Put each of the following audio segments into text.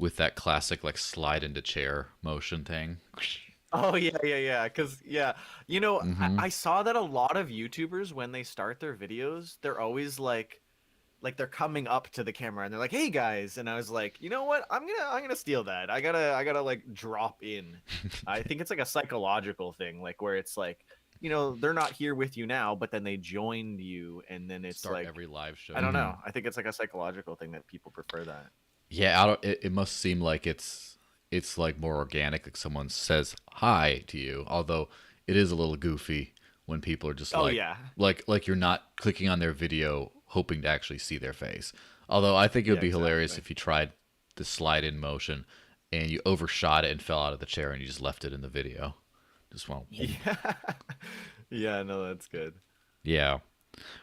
with that classic like slide into chair motion thing. Oh yeah. Cause yeah, Mm-hmm. I saw that a lot of YouTubers when they start their videos, they're always like they're coming up to the camera and they're like, "Hey guys," and I was like, you know what? I'm gonna steal that. I gotta like drop in. I think it's like a psychological thing, like where it's like, they're not here with you now, but then they joined you, and then it's Start like, every live I show. don't know. I think it's like a psychological thing that people prefer that. Yeah, it must seem like it's like more organic. Like someone says hi to you, although it is a little goofy when people are just Oh like yeah, like you're not clicking on their video hoping to actually see their face. Although I think it would yeah, be hilarious exactly. if you tried the slide in motion and you overshot it and fell out of the chair and you just left it in the video. Just want Yeah, yeah. No, that's good. yeah.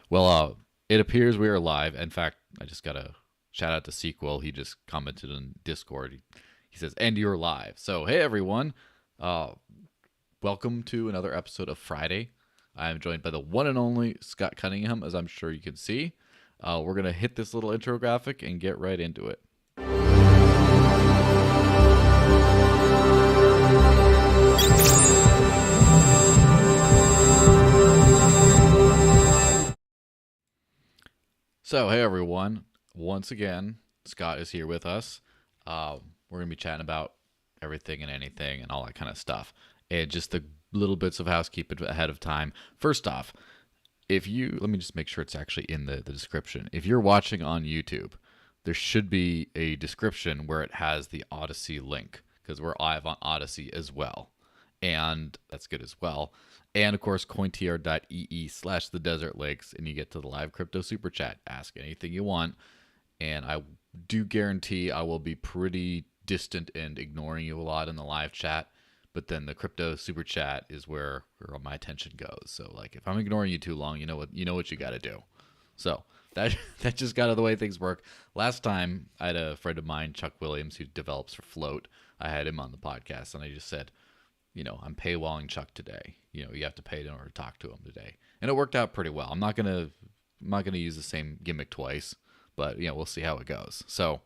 Well, it appears we are live. In fact, I just got a shout out to Sequel. He just commented on Discord. He says, "And you're live." So, hey everyone, uh, welcome to another episode of Friday. I'm joined by the one and only Scott Cunningham, as I'm sure you can see. We're gonna hit this little intro graphic and get right into it. So, hey everyone, once again, Scott is here with us. We're gonna be chatting about everything and anything and all that kind of stuff, and just the little bits of housekeeping ahead of time. First off, if you let me just make sure it's actually in the description. If you're watching on YouTube, there should be a description where it has the Odyssey link because we're live on Odyssey as well, and that's good as well. And of course, cointr.ee/the desert lakes, and you get to the live crypto super chat. Ask anything you want, and I do guarantee I will be pretty distant and ignoring you a lot in the live chat. But then the crypto super chat is where all my attention goes. So like if I'm ignoring you too long, you know what you got to do. So that that just got out of the way things work. Last time I had a friend of mine, Chuck Williams, who develops for Float. I had him on the podcast, and I just said, I'm paywalling Chuck today. You have to pay in order to talk to him today, and it worked out pretty well. I'm not gonna use the same gimmick twice, but we'll see how it goes. So,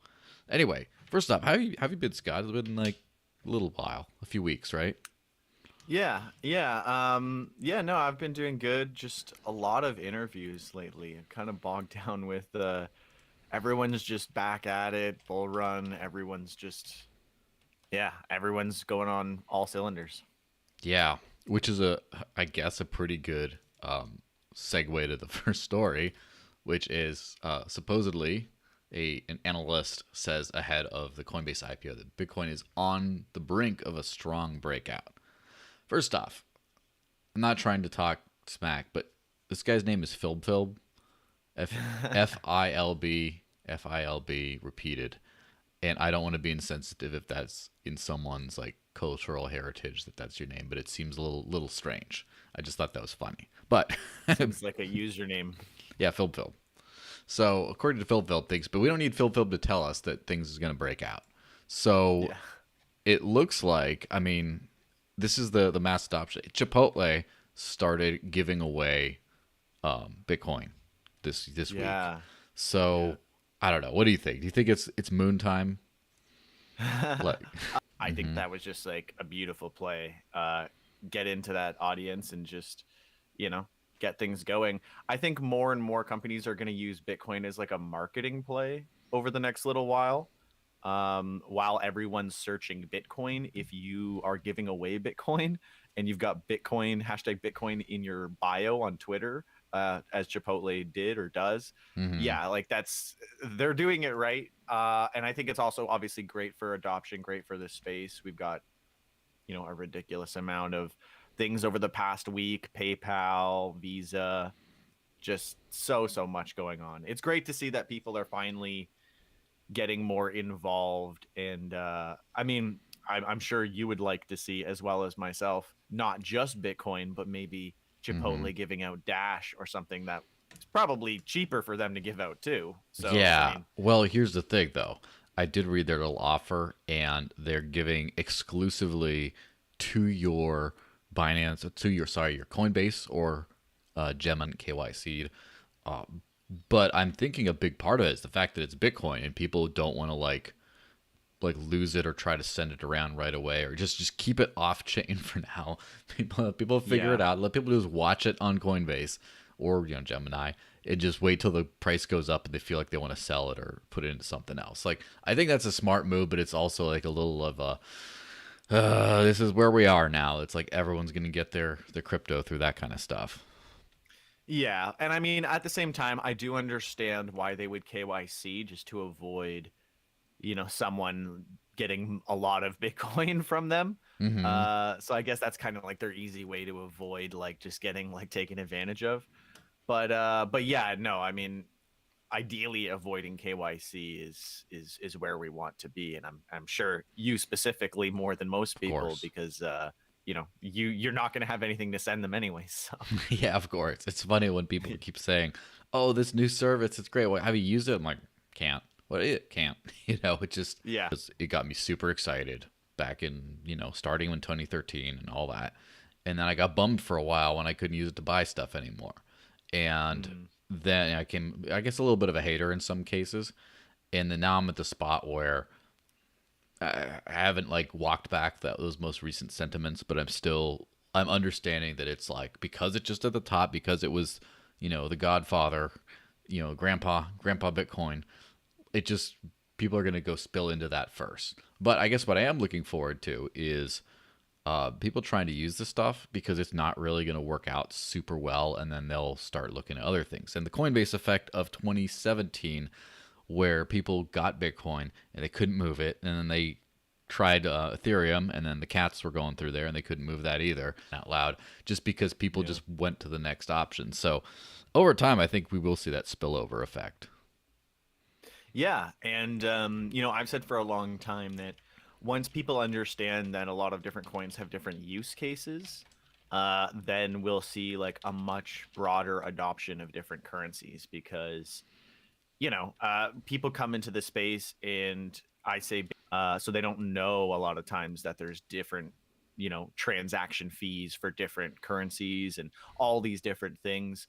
anyway, first off, have you been, Scott? It's been like a little while, a few weeks, right? Yeah. No, I've been doing good. Just a lot of interviews lately. I'm kind of bogged down with everyone's just back at it, bull run. Everyone's going on all cylinders. Yeah, which is I guess, a pretty good segue to the first story, which is supposedly an analyst says ahead of the Coinbase IPO that Bitcoin is on the brink of a strong breakout. First off, I'm not trying to talk smack, but this guy's name is Philb, Filb repeated, and I don't want to be insensitive if that's in someone's like cultural heritage that's your name, but it seems a little strange. I just thought that was funny, but Seems like a username. yeah, Philb. So according to Philb things, but we don't need Philb to tell us that things is going to break out. So Yeah. it looks like, I mean, this is the mass adoption. Chipotle started giving away Bitcoin this week. Yeah. So I don't know. What do you think? Do you think it's moon time? Yeah. Like, I think hmm that was just like a beautiful play. Get into that audience and just, you know, get things going. I think more and more companies are going to use Bitcoin as like a marketing play over the next little while. While everyone's searching Bitcoin, if you are giving away Bitcoin and you've got Bitcoin, hashtag Bitcoin in your bio on Twitter, as Chipotle did or does, hmm yeah, like they're doing it right. And I think it's also obviously great for adoption, great for this space. We've got, a ridiculous amount of things over the past week, PayPal, Visa, just so much going on. It's great to see that people are finally getting more involved. And I mean, I'm sure you would like to see, as well as myself, not just Bitcoin, but maybe hmm Chipotle giving out Dash or something that it's probably cheaper for them to give out too. So, I Yeah. mean, Well, here's the thing, though. I did read their little offer, and they're giving exclusively to your Binance, your Coinbase or Gem and KYC. But I'm thinking a big part of it is the fact that it's Bitcoin, and people don't want to like like lose it or try to send it around right away, or just keep it off chain for now. People figure Yeah. it out. Let people just watch it on Coinbase or Gemini, and just wait till the price goes up and they feel like they want to sell it or put it into something else. Like, I think that's a smart move, but it's also like a little of a this is where we are now. It's like everyone's gonna get their crypto through that kind of stuff. Yeah, and I mean, at the same time, I do understand why they would KYC just to avoid, someone getting a lot of Bitcoin from them. Mm-hmm. So I guess that's kind of like their easy way to avoid like just getting like taken advantage of. But yeah, no, I mean, ideally avoiding KYC is where we want to be, and I'm sure you specifically more than most Of people course. because you're not going to have anything to send them anyways. So Yeah, of course. It's funny when people keep saying, "Oh, this new service, it's great. Well, have you used it?" I'm like, "Can't." What? It can't. It just yeah, it got me super excited back in starting in 2013 and all that, and then I got bummed for a while when I couldn't use it to buy stuff anymore, and mm, then I came, I guess, a little bit of a hater in some cases, and then now I'm at the spot where I haven't like walked back those most recent sentiments, but I'm understanding that it's like because it's just at the top, because it was the Godfather, Grandpa Bitcoin. It just people are gonna go spill into that first. But I guess what I am looking forward to is people trying to use this stuff because it's not really going to work out super well, and then they'll start looking at other things. And the Coinbase effect of 2017, where people got Bitcoin and they couldn't move it, and then they tried Ethereum, and then the cats were going through there and they couldn't move that either out loud, just because people yeah. just went to the next option. So over time, I think we will see that spillover effect. Yeah, and I've said for a long time that once people understand that a lot of different coins have different use cases, then we'll see like a much broader adoption of different currencies because people come into the space and I say so they don't know a lot of times that there's different transaction fees for different currencies and all these different things.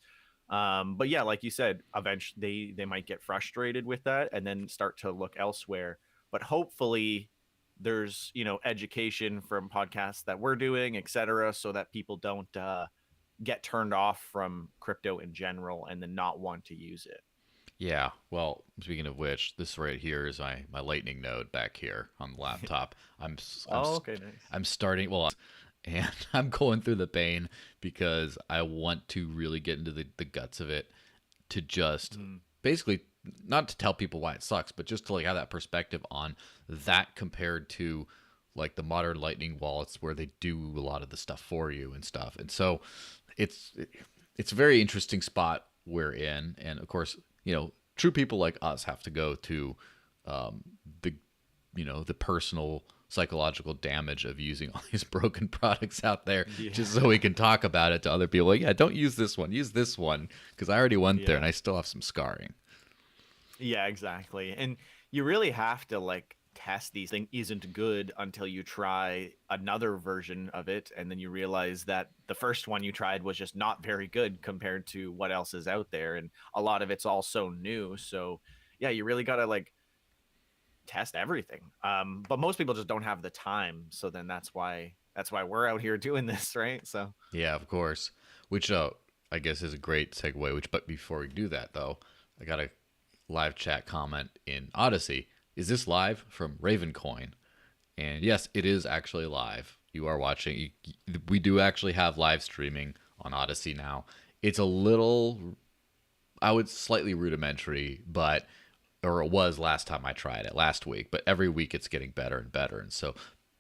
But yeah, like you said, eventually they might get frustrated with that and then start to look elsewhere. But hopefully there's education from podcasts that we're doing, etc., so that people don't get turned off from crypto in general and then not want to use it. Yeah, well, speaking of which, this right here is my lightning node back here on the laptop. Oh, okay, nice. I'm starting, well, and I'm going through the pain because I want to really get into the guts of it, to just Mm, basically not to tell people why it sucks, but just to like have that perspective on that compared to like the modern lightning wallets where they do a lot of the stuff for you and stuff. And so it's it's a very interesting spot we're in, and of course, true people like us have to go to the the personal psychological damage of using all these broken products out there, yeah, just so we can talk about it to other people. Like, yeah, don't use this one, use this one, because I already went there yeah. and I still have some scarring. Yeah, exactly. And you really have to like test these things isn't good until you try another version of it and then you realize that the first one you tried was just not very good compared to what else is out there and a lot of it's all so new. So, yeah, you really got to like test everything. But most people just don't have the time, so then that's why we're out here doing this, right? So, Yeah, of course. Which I guess is a great segue. Which, but before we do that though, I got a live chat comment in Odyssey. Is this live from Ravencoin? And yes, it is actually live. You are watching. We do actually have live streaming on Odyssey now. It's a little, I would slightly rudimentary, but or it was last time I tried it last week. But every week it's getting better and better. And so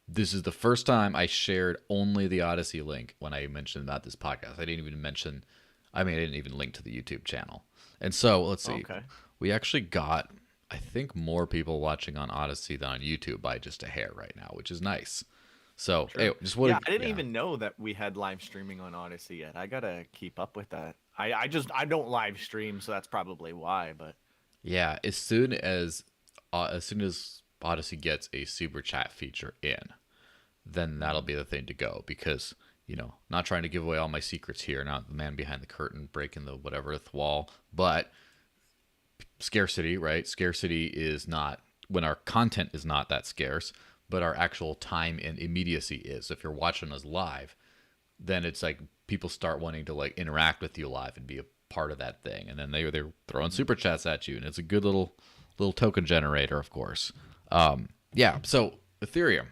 this is the first time I shared only the Odyssey link when I mentioned about this podcast. I didn't even mention. I mean, I didn't even link to the YouTube channel. And so let's see. okay. We actually got, I think, more people watching on Odyssey than on YouTube by just a hair right now, which is nice. So, hey, Sure. just Yeah, want I to, didn't yeah, even know that we had live streaming on Odyssey yet. I gotta keep up with that. I don't live stream, so that's probably why. But yeah. As soon as Odyssey gets a super chat feature in, then that'll mm, be the thing to go, because not trying to give away all my secrets here, not the man behind the curtain breaking the whatever wall, but scarcity, right? Scarcity is not when our content is not that scarce, but our actual time and immediacy is. If you're watching us live, then it's like people start wanting to like interact with you live and be a part of that thing, and then they're throwing super chats at you, and it's a good little token generator, of course. Yeah. So Ethereum,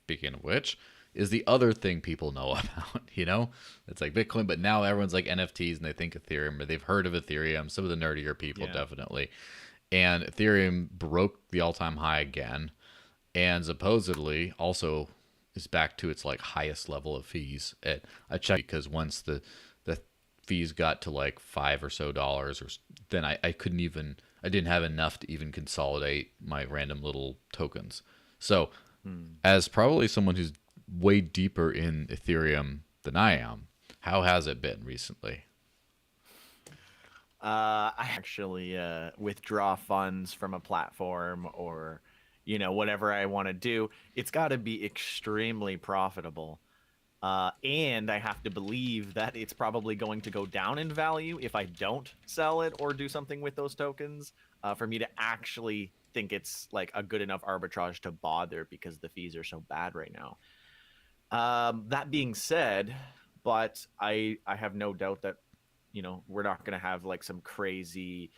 speaking of which, is the other thing people know about. It's like Bitcoin, but now everyone's like NFTs and they think Ethereum, or they've heard of Ethereum. Some of the nerdier people definitely. And Ethereum broke the all-time high again, and supposedly also is back to its like highest level of fees. I checked because once the fees got to like $5 or so, or then I didn't have enough to even consolidate my random little tokens. So as probably someone who's way deeper in Ethereum than I am, how has it been recently? I actually withdraw funds from a platform, or whatever I want to do. It's got to be extremely profitable, and I have to believe that it's probably going to go down in value if I don't sell it or do something with those tokens, for me to actually think it's like a good enough arbitrage to bother, because the fees are so bad right now. That being said, but I have no doubt that we're not going to have like some crazy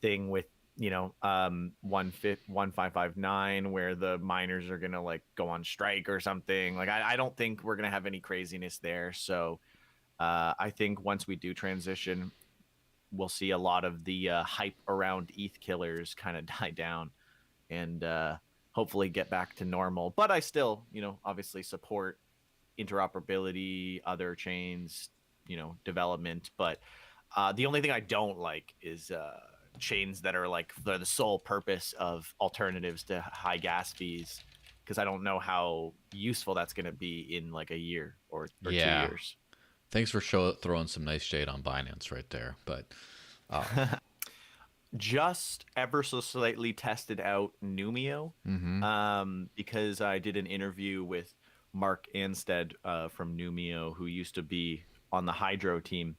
thing with 1559 where the miners are going to like go on strike or something. Like I don't think we're going to have any craziness there. So I think once we do transition, we'll see a lot of the hype around ETH killers kind of die down, and hopefully get back to normal. But I still obviously support interoperability, other chains, development. But the only thing I don't like is chains that are like for the sole purpose of alternatives to high gas fees, because I don't know how useful that's going to be in like a year or 2 years. Thanks for throwing some nice shade on Binance right there. But just ever so slightly tested out Numio, because I did an interview with Mark Anstead from Numio, who used to be on the Hydro team.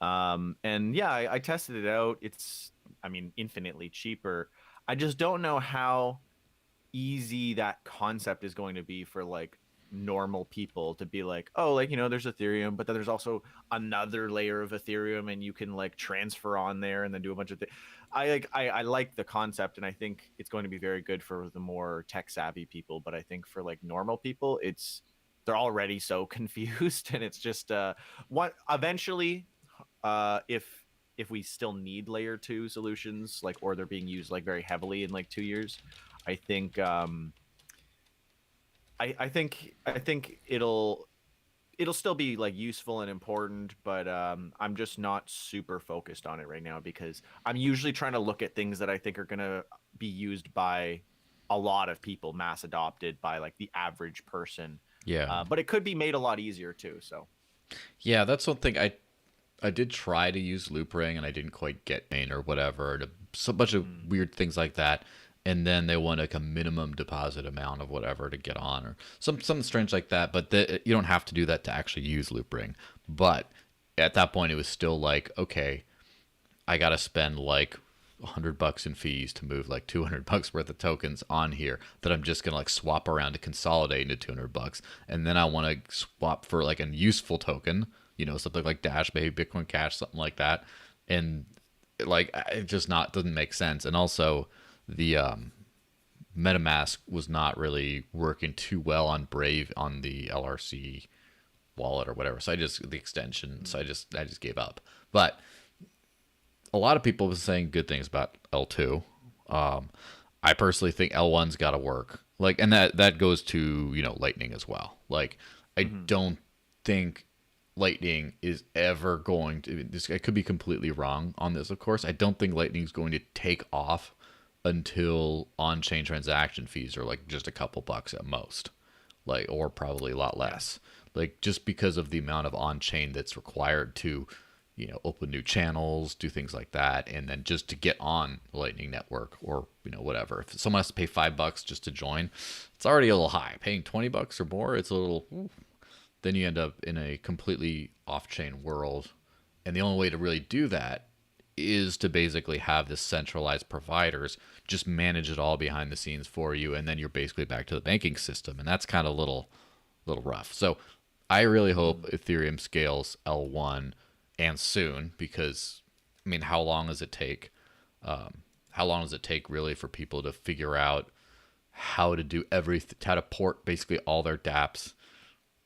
And yeah, I tested it out. It's, infinitely cheaper. I just don't know how easy that concept is going to be for like normal people to be like, oh, like, there's Ethereum, but then there's also another layer of Ethereum, and you can like transfer on there and then do a bunch of things. I like the concept, and I think it's going to be very good for the more tech savvy people. But I think for like normal people, they're already so confused, and it's just what eventually, if we still need layer 2 solutions, like, or they're being used like very heavily in like 2 years, I think I think it'll still be like useful and important, but I'm just not super focused on it right now, because I'm usually trying to look at things that I think are going to be used by a lot of people, mass adopted by like the average person. yeah. But it could be made a lot easier too. So Yeah, that's one thing I did try to use Loopring, and I didn't quite get main or whatever, and a bunch of weird things like that. And then they want like a minimum deposit amount of whatever to get on, or something strange like that. But you don't have to do that to actually use Loopring. But at that point, it was still like, okay, I got to spend like $100 in fees to move like $200 worth of tokens on here that I'm just gonna like swap around to consolidate into $200, and then I want to swap for like a useful token, something like Dash, maybe Bitcoin Cash, something like that, and like it just doesn't make sense. And also the MetaMask was not really working too well on Brave on the LRC wallet or whatever, so the extension, so I just gave up. But a lot of people were saying good things about L2. I personally think L1's got to work. Like, and that goes to, Lightning as well. Like, I don't think Lightning is ever going to, I could be completely wrong on this, of course. I don't think Lightning is going to take off until on-chain transaction fees are like just a couple bucks at most. Like, or probably a lot less. Like, just because of the amount of on-chain that's required to open new channels, do things like that, and then just to get on the Lightning Network, or whatever. If someone has to pay $5 just to join, it's already a little high. Paying $20 or more, it's a little. Then you end up in a completely off-chain world, and the only way to really do that is to basically have this centralized providers just manage it all behind the scenes for you, and then you're basically back to the banking system, and that's kind of little rough. So I really hope Ethereum scales L1 and soon, because I mean, how long does it take? How long does it take really for people to figure out how to do everything, how to port basically all their dApps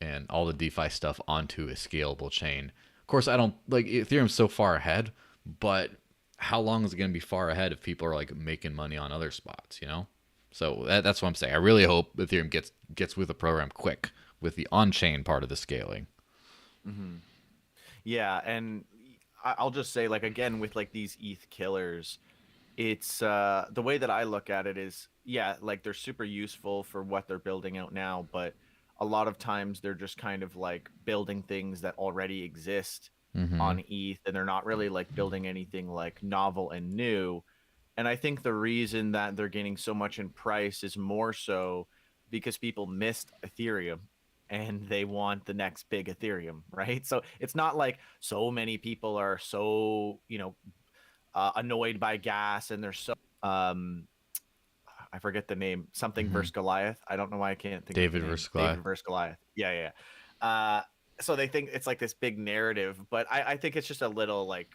and all the DeFi stuff onto a scalable chain? Of course, I don't like Ethereum's so far ahead, but how long is it going to be far ahead if people are like making money on other spots, you know? So that's what I'm saying. I really hope Ethereum gets with the program quick with the on-chain part of the scaling. Mm-hmm. Yeah, and I'll just say, like, again, with like these ETH killers, it's the way that I look at it is, yeah, like they're super useful for what they're building out now, but a lot of times they're just kind of like building things that already exist Mm-hmm. on ETH, and they're not really like building anything like novel and new. And I think the reason that they're gaining so much in price is more so because people missed Ethereum and they want the next big Ethereum, right? So it's not like so many people are so, annoyed by gas, and they're so I forget the name, something Mm-hmm. versus Goliath. I don't know why I can't think of the David name. versus David Goliath. versus Goliath. Yeah, yeah. So they think it's like this big narrative, but I think it's just a little like,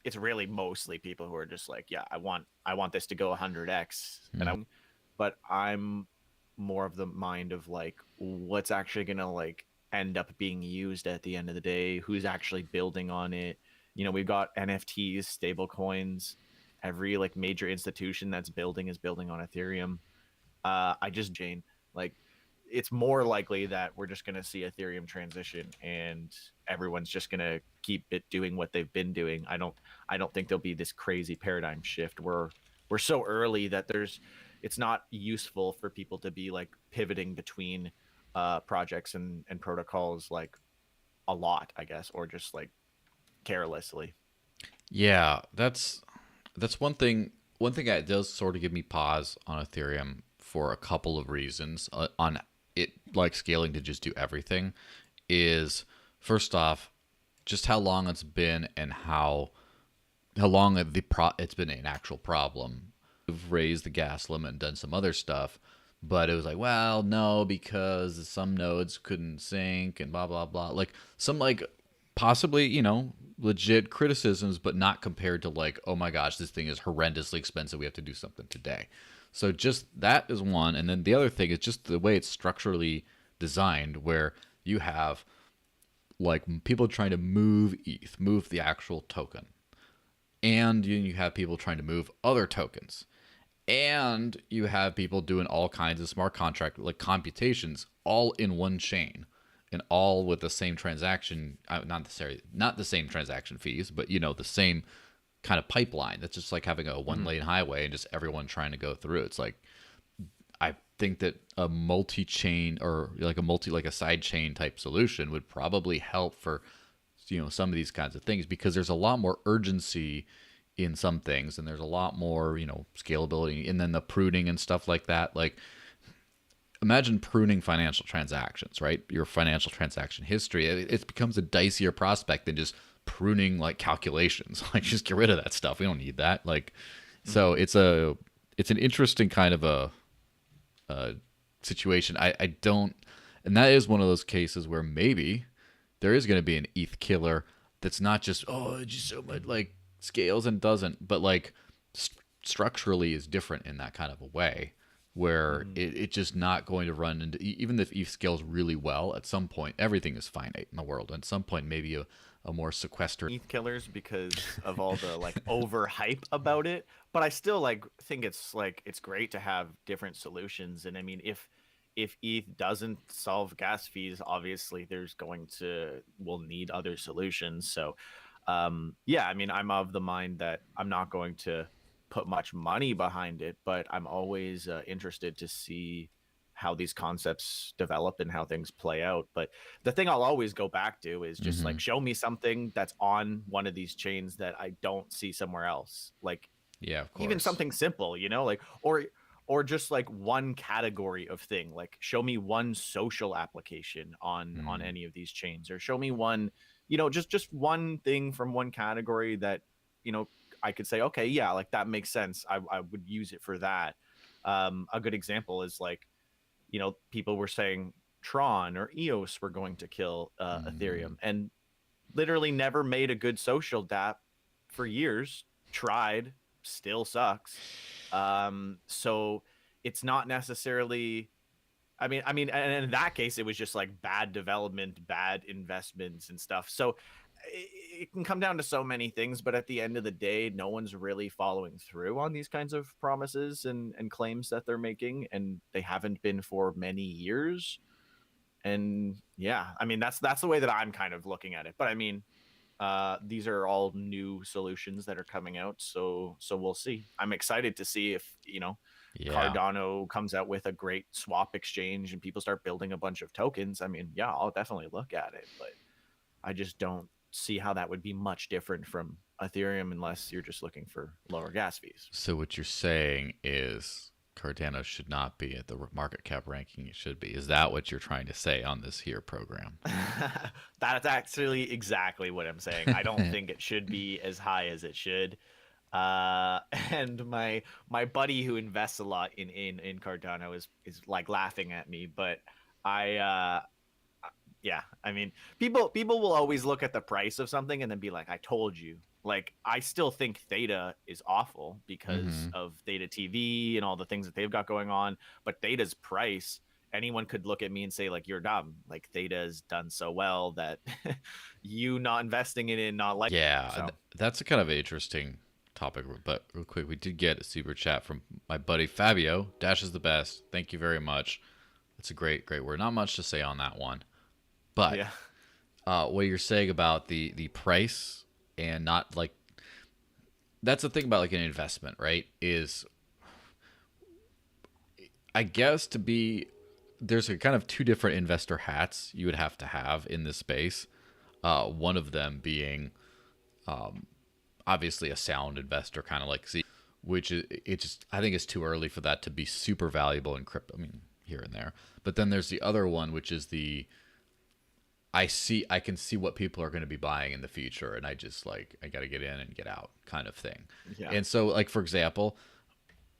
it's really mostly people who are just like, yeah, I want this to go 100x, and Mm. but I'm more of the mind of like, what's actually gonna like end up being used at the end of the day, who's actually building on it. We've got NFTs, stable coins. Every like major institution that's building is building on Ethereum. I just Jane, like, it's more likely that we're just going to see Ethereum transition, and everyone's just going to keep it doing what they've been doing. I don't think there'll be this crazy paradigm shift. We're so early that it's not useful for people to be like pivoting between projects and protocols like a lot, I guess, or just like carelessly. Yeah, that's one thing. One thing that does sort of give me pause on Ethereum for a couple of reasons on it, like scaling to just do everything, is first off just how long it's been and how long it's been an actual problem. We've raised the gas limit and done some other stuff, but it was like, well, no, because some nodes couldn't sync and blah blah blah. Like some like possibly legit criticisms, but not compared to like, oh my gosh, this thing is horrendously expensive. We have to do something today. So just that is one, and then the other thing is just the way it's structurally designed, where you have like people trying to move ETH, move the actual token, and you have people trying to move other tokens, and you have people doing all kinds of smart contract like computations all in one chain, and all with the same transaction, not necessarily not the same transaction fees, but the same kind of pipeline. That's just like having a one Mm-hmm. lane highway and just everyone trying to go through. It's like, I think that a multi-chain or like a side chain type solution would probably help for some of these kinds of things, because there's a lot more urgency in some things, and there's a lot more scalability, and then the pruning and stuff like that. Like, imagine pruning financial transactions, right? Your financial transaction history, it becomes a dicier prospect than just pruning like calculations. Like, just get rid of that stuff. We don't need that. Like, so Mm-hmm. it's an interesting kind of situation. I don't, and that is one of those cases where maybe there is going to be an ETH killer that's not just, oh, it's just so much like scales and doesn't, but like structurally is different in that kind of a way, where Mm-hmm. it's just not going to run into, even if ETH scales really well, at some point everything is finite in the world. At some point, maybe a more sequestered. ETH killers because of all the like overhype about it, but I still like think it's great to have different solutions. And I mean, if ETH doesn't solve gas fees, obviously we'll need other solutions. So yeah, I mean, I'm of the mind that I'm not going to put much money behind it, but I'm always interested to see how these concepts develop and how things play out. But the thing I'll always go back to is just Mm-hmm. like, show me something that's on one of these chains that I don't see somewhere else. Like, Yeah, of even course. something simple, like, or just like one category of thing. Like, show me one social application on Mm. any of these chains, or show me one, just one thing from one category that, you know I could say, okay, yeah, like that makes sense. I would use it for that. A good example is like, people were saying Tron or EOS were going to kill Mm, Ethereum, and literally never made a good social dApp for years. Tried, still sucks. So it's not necessarily. And in that case, it was just like bad development, bad investments, and stuff. So it can come down to so many things, but at the end of the day, no one's really following through on these kinds of promises and claims that they're making, and they haven't been for many years. And yeah, I mean that's the way that I'm kind of looking at it. But I mean, these are all new solutions that are coming out, so we'll see. I'm excited to see if yeah. Cardano comes out with a great swap exchange and people start building a bunch of tokens. I mean, yeah, I'll definitely look at it, but I just don't see how that would be much different from Ethereum unless you're just looking for lower gas fees. So what you're saying is Cardano should not be at the market cap ranking it should be. Is that what you're trying to say on this here program? That's actually exactly what I'm saying. I don't think it should be as high as it should. And my buddy who invests a lot in Cardano is like laughing at me, but I yeah, I mean, people will always look at the price of something and then be like, I told you. Like, I still think Theta is awful because Mm-hmm. of Theta TV and all the things that they've got going on. But Theta's price, anyone could look at me and say, like, you're dumb. Like, Theta's done so well that you not investing in it, not like. Yeah, So that's a kind of interesting topic. But real quick, we did get a super chat from my buddy Fabio. Dash is the best. Thank you very much. That's a great word. Not much to say on that one, but yeah. what you're saying about the price and not like that's the thing about like an investment, right? Is I guess to be there's a kind of two different investor hats you would have to have in this space. One of them being obviously a sound investor, kind of like see, which is it just I think it's too early for that to be super valuable in crypto. I mean, here and there, but then there's the other one, which is the I can see what people are going to be buying in the future, and I just like I got to get in and get out kind of thing. Yeah. And so, like for example,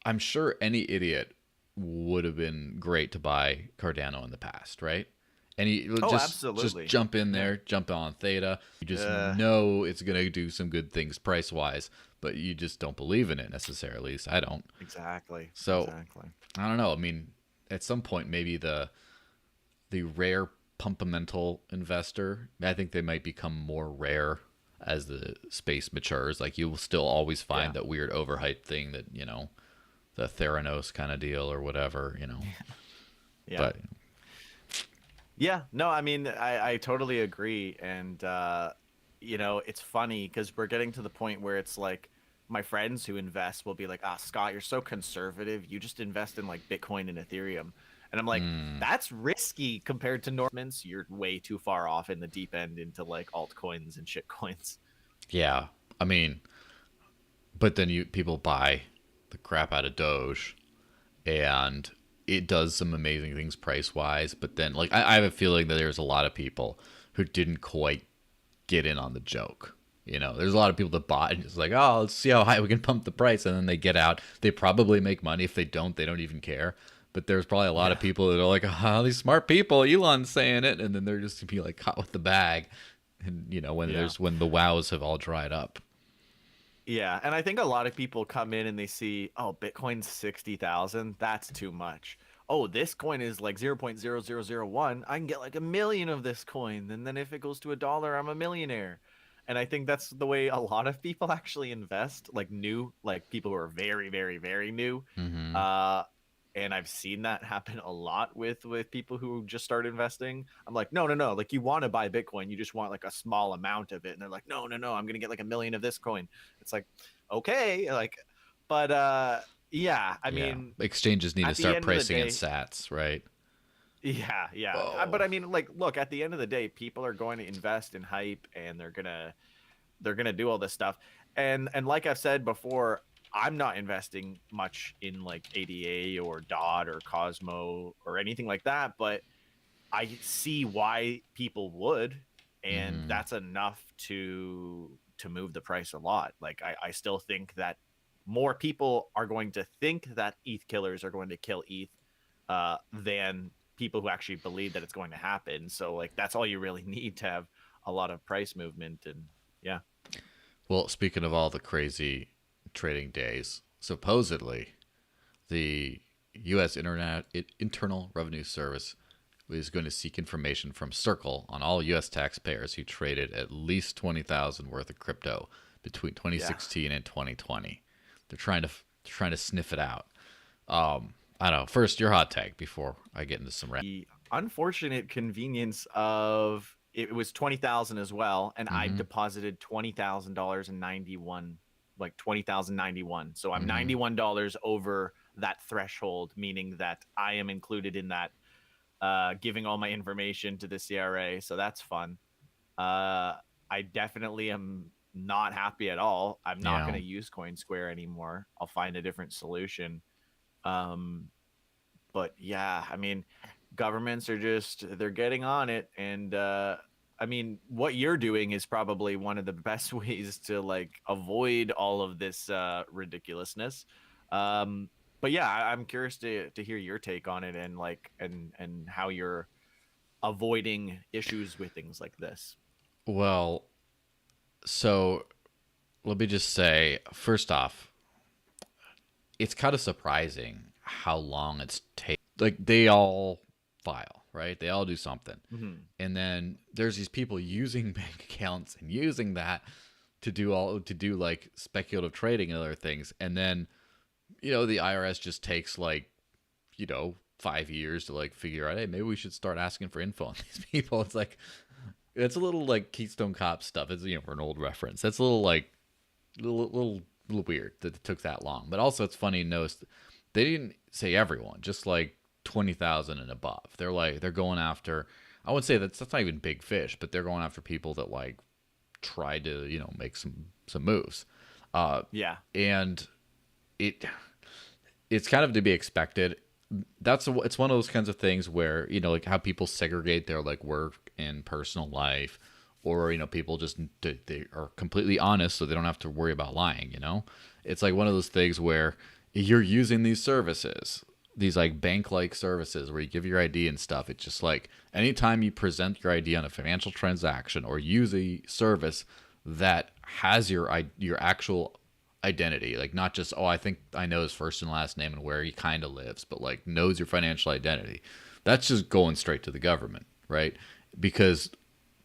I'm sure any idiot would have been great to buy Cardano in the past, right? And you Oh, just absolutely. jump in Yeah. there, jump on Theta. You just Uh, know it's gonna do some good things price wise, but you just don't believe in it necessarily. At least I don't. exactly. So Exactly. I don't know. I mean, at some point, maybe the rare pumpamental investor, I think they might become more rare as the space matures. Like you will still always find Yeah. that weird overhyped thing that the Theranos kind of deal or whatever. Yeah. But Yeah, no, I mean, I totally agree. And, it's funny because we're getting to the point where it's like my friends who invest will be like, ah, Scott, you're so conservative. You just invest in like Bitcoin and Ethereum. And I'm like, that's risky compared to Normans. You're way too far off in the deep end into like altcoins and shit coins. yeah, I mean, but then people buy the crap out of Doge, and it does some amazing things price wise. But then, like, I have a feeling that there's a lot of people who didn't quite get in on the joke. There's a lot of people that bought and just like, oh, let's see how high we can pump the price, and then they get out. They probably make money. If they don't even care. But there's probably a lot of Yeah. people that are like, oh, these smart people, Elon's saying it, and then they're just gonna be like caught with the bag, and Yeah. when the wows have all dried up. Yeah, and I think a lot of people come in and they see, oh, Bitcoin's 60,000. That's too much. Oh, this coin is like 0.0001. I can get like a million of this coin. And then if it goes to $1, I'm a millionaire. And I think that's the way a lot of people actually invest, like new, like people who are very, very, very new. Mm-hmm. Uh, and I've seen that happen a lot with people who just start investing. I'm like, no, no, no. Like you want to buy Bitcoin, you just want like a small amount of it. And they're like, no, no, no. I'm gonna get like a million of this coin. It's like, okay, like, but yeah. I Yeah, mean, exchanges need to at the start end of the pricing in day, Sats, right? yeah, yeah. But Oh, I mean, like, look, at the end of the day, people are going to invest in hype, and they're gonna do all this stuff. And like I've said before, I'm not investing much in like ADA or DOT or Cosmo or anything like that, but I see why people would, and mm-hmm. that's enough to to move the price a lot. Like I still think that more people are going to think that ETH killers are going to kill ETH than people who actually believe that it's going to happen. So like that's all you really need to have a lot of price movement. And yeah. Well, speaking of all the crazy trading days, supposedly the U.S. Internal Revenue Service is going to seek information from Circle on all U.S. taxpayers who traded at least 20,000 worth of crypto between 2016 and 2020. They're trying to sniff it out. I don't know. First, your hot take before I get into some. The unfortunate convenience of it was 20,000 as well, and I deposited $20,000 and 91, like 20,091. So I'm $91 over that threshold, meaning that I am included in that, giving all my information to the CRA. So that's fun. I definitely am not happy at all. I'm not going to use CoinSquare anymore. I'll find a different solution. But yeah, I mean, governments are they're getting on it. And I mean, what you're doing is probably one of the best ways to like avoid all of this ridiculousness. But yeah, I'm curious to hear your take on it, and like and how you're avoiding issues with things like this. Well, so let me just say, first off, it's kind of surprising how long it's taken. Like they all file, right? They all do something. And then there's these people using bank accounts and using that to do like speculative trading and other things. And then, the IRS just takes like, 5 years to like figure out, hey, maybe we should start asking for info on these people. It's like, it's a little like Keystone Cop stuff. It's, for an old reference. That's a little like, little weird that it took that long. But also it's funny to notice they didn't say everyone, just like 20,000 and above. They're going after, I wouldn't say that's not even big fish, but they're going after people that like try to, make some moves. And it's kind of to be expected. It's one of those kinds of things where, like how people segregate their like work and personal life, or, people just, they are completely honest so they don't have to worry about lying, It's like one of those things where you're using these services, these like bank-like services where you give your ID and stuff. It's just like anytime you present your ID on a financial transaction or use a service that has your actual identity, like not just, I think I know his first and last name and where he kind of lives, but like knows your financial identity, that's just going straight to the government, right? Because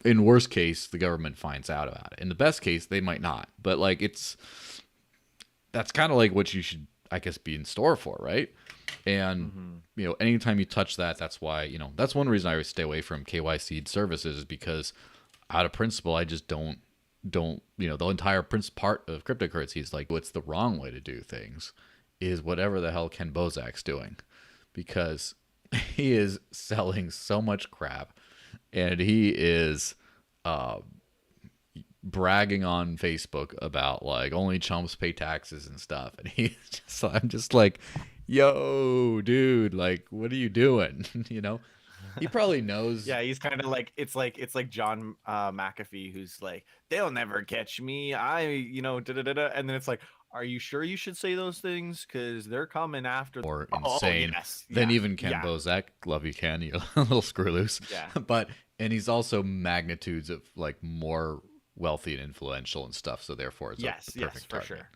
in worst case, the government finds out about it. In the best case, they might not. But like that's kind of like what you should, I guess, be in store for, right? And anytime you touch that, that's why, that's one reason I always stay away from KYC services, is because out of principle, I just don't, the entire part of cryptocurrency is like, what's the wrong way to do things is whatever the hell Ken Bozak's doing, because he is selling so much crap, and he is bragging on Facebook about like only chumps pay taxes and stuff, and I'm just like, yo, dude, like, what are you doing? He probably knows. Yeah, he's kind of like, it's like John McAfee, who's like, they'll never catch me. Da da da da. And then it's like, are you sure you should say those things? Because they're coming after. More insane than even Ken Bozak. Love you, Ken. You little screw loose. Yeah. And he's also magnitudes of like more wealthy and influential and stuff. So therefore, it's a perfect target. Sure.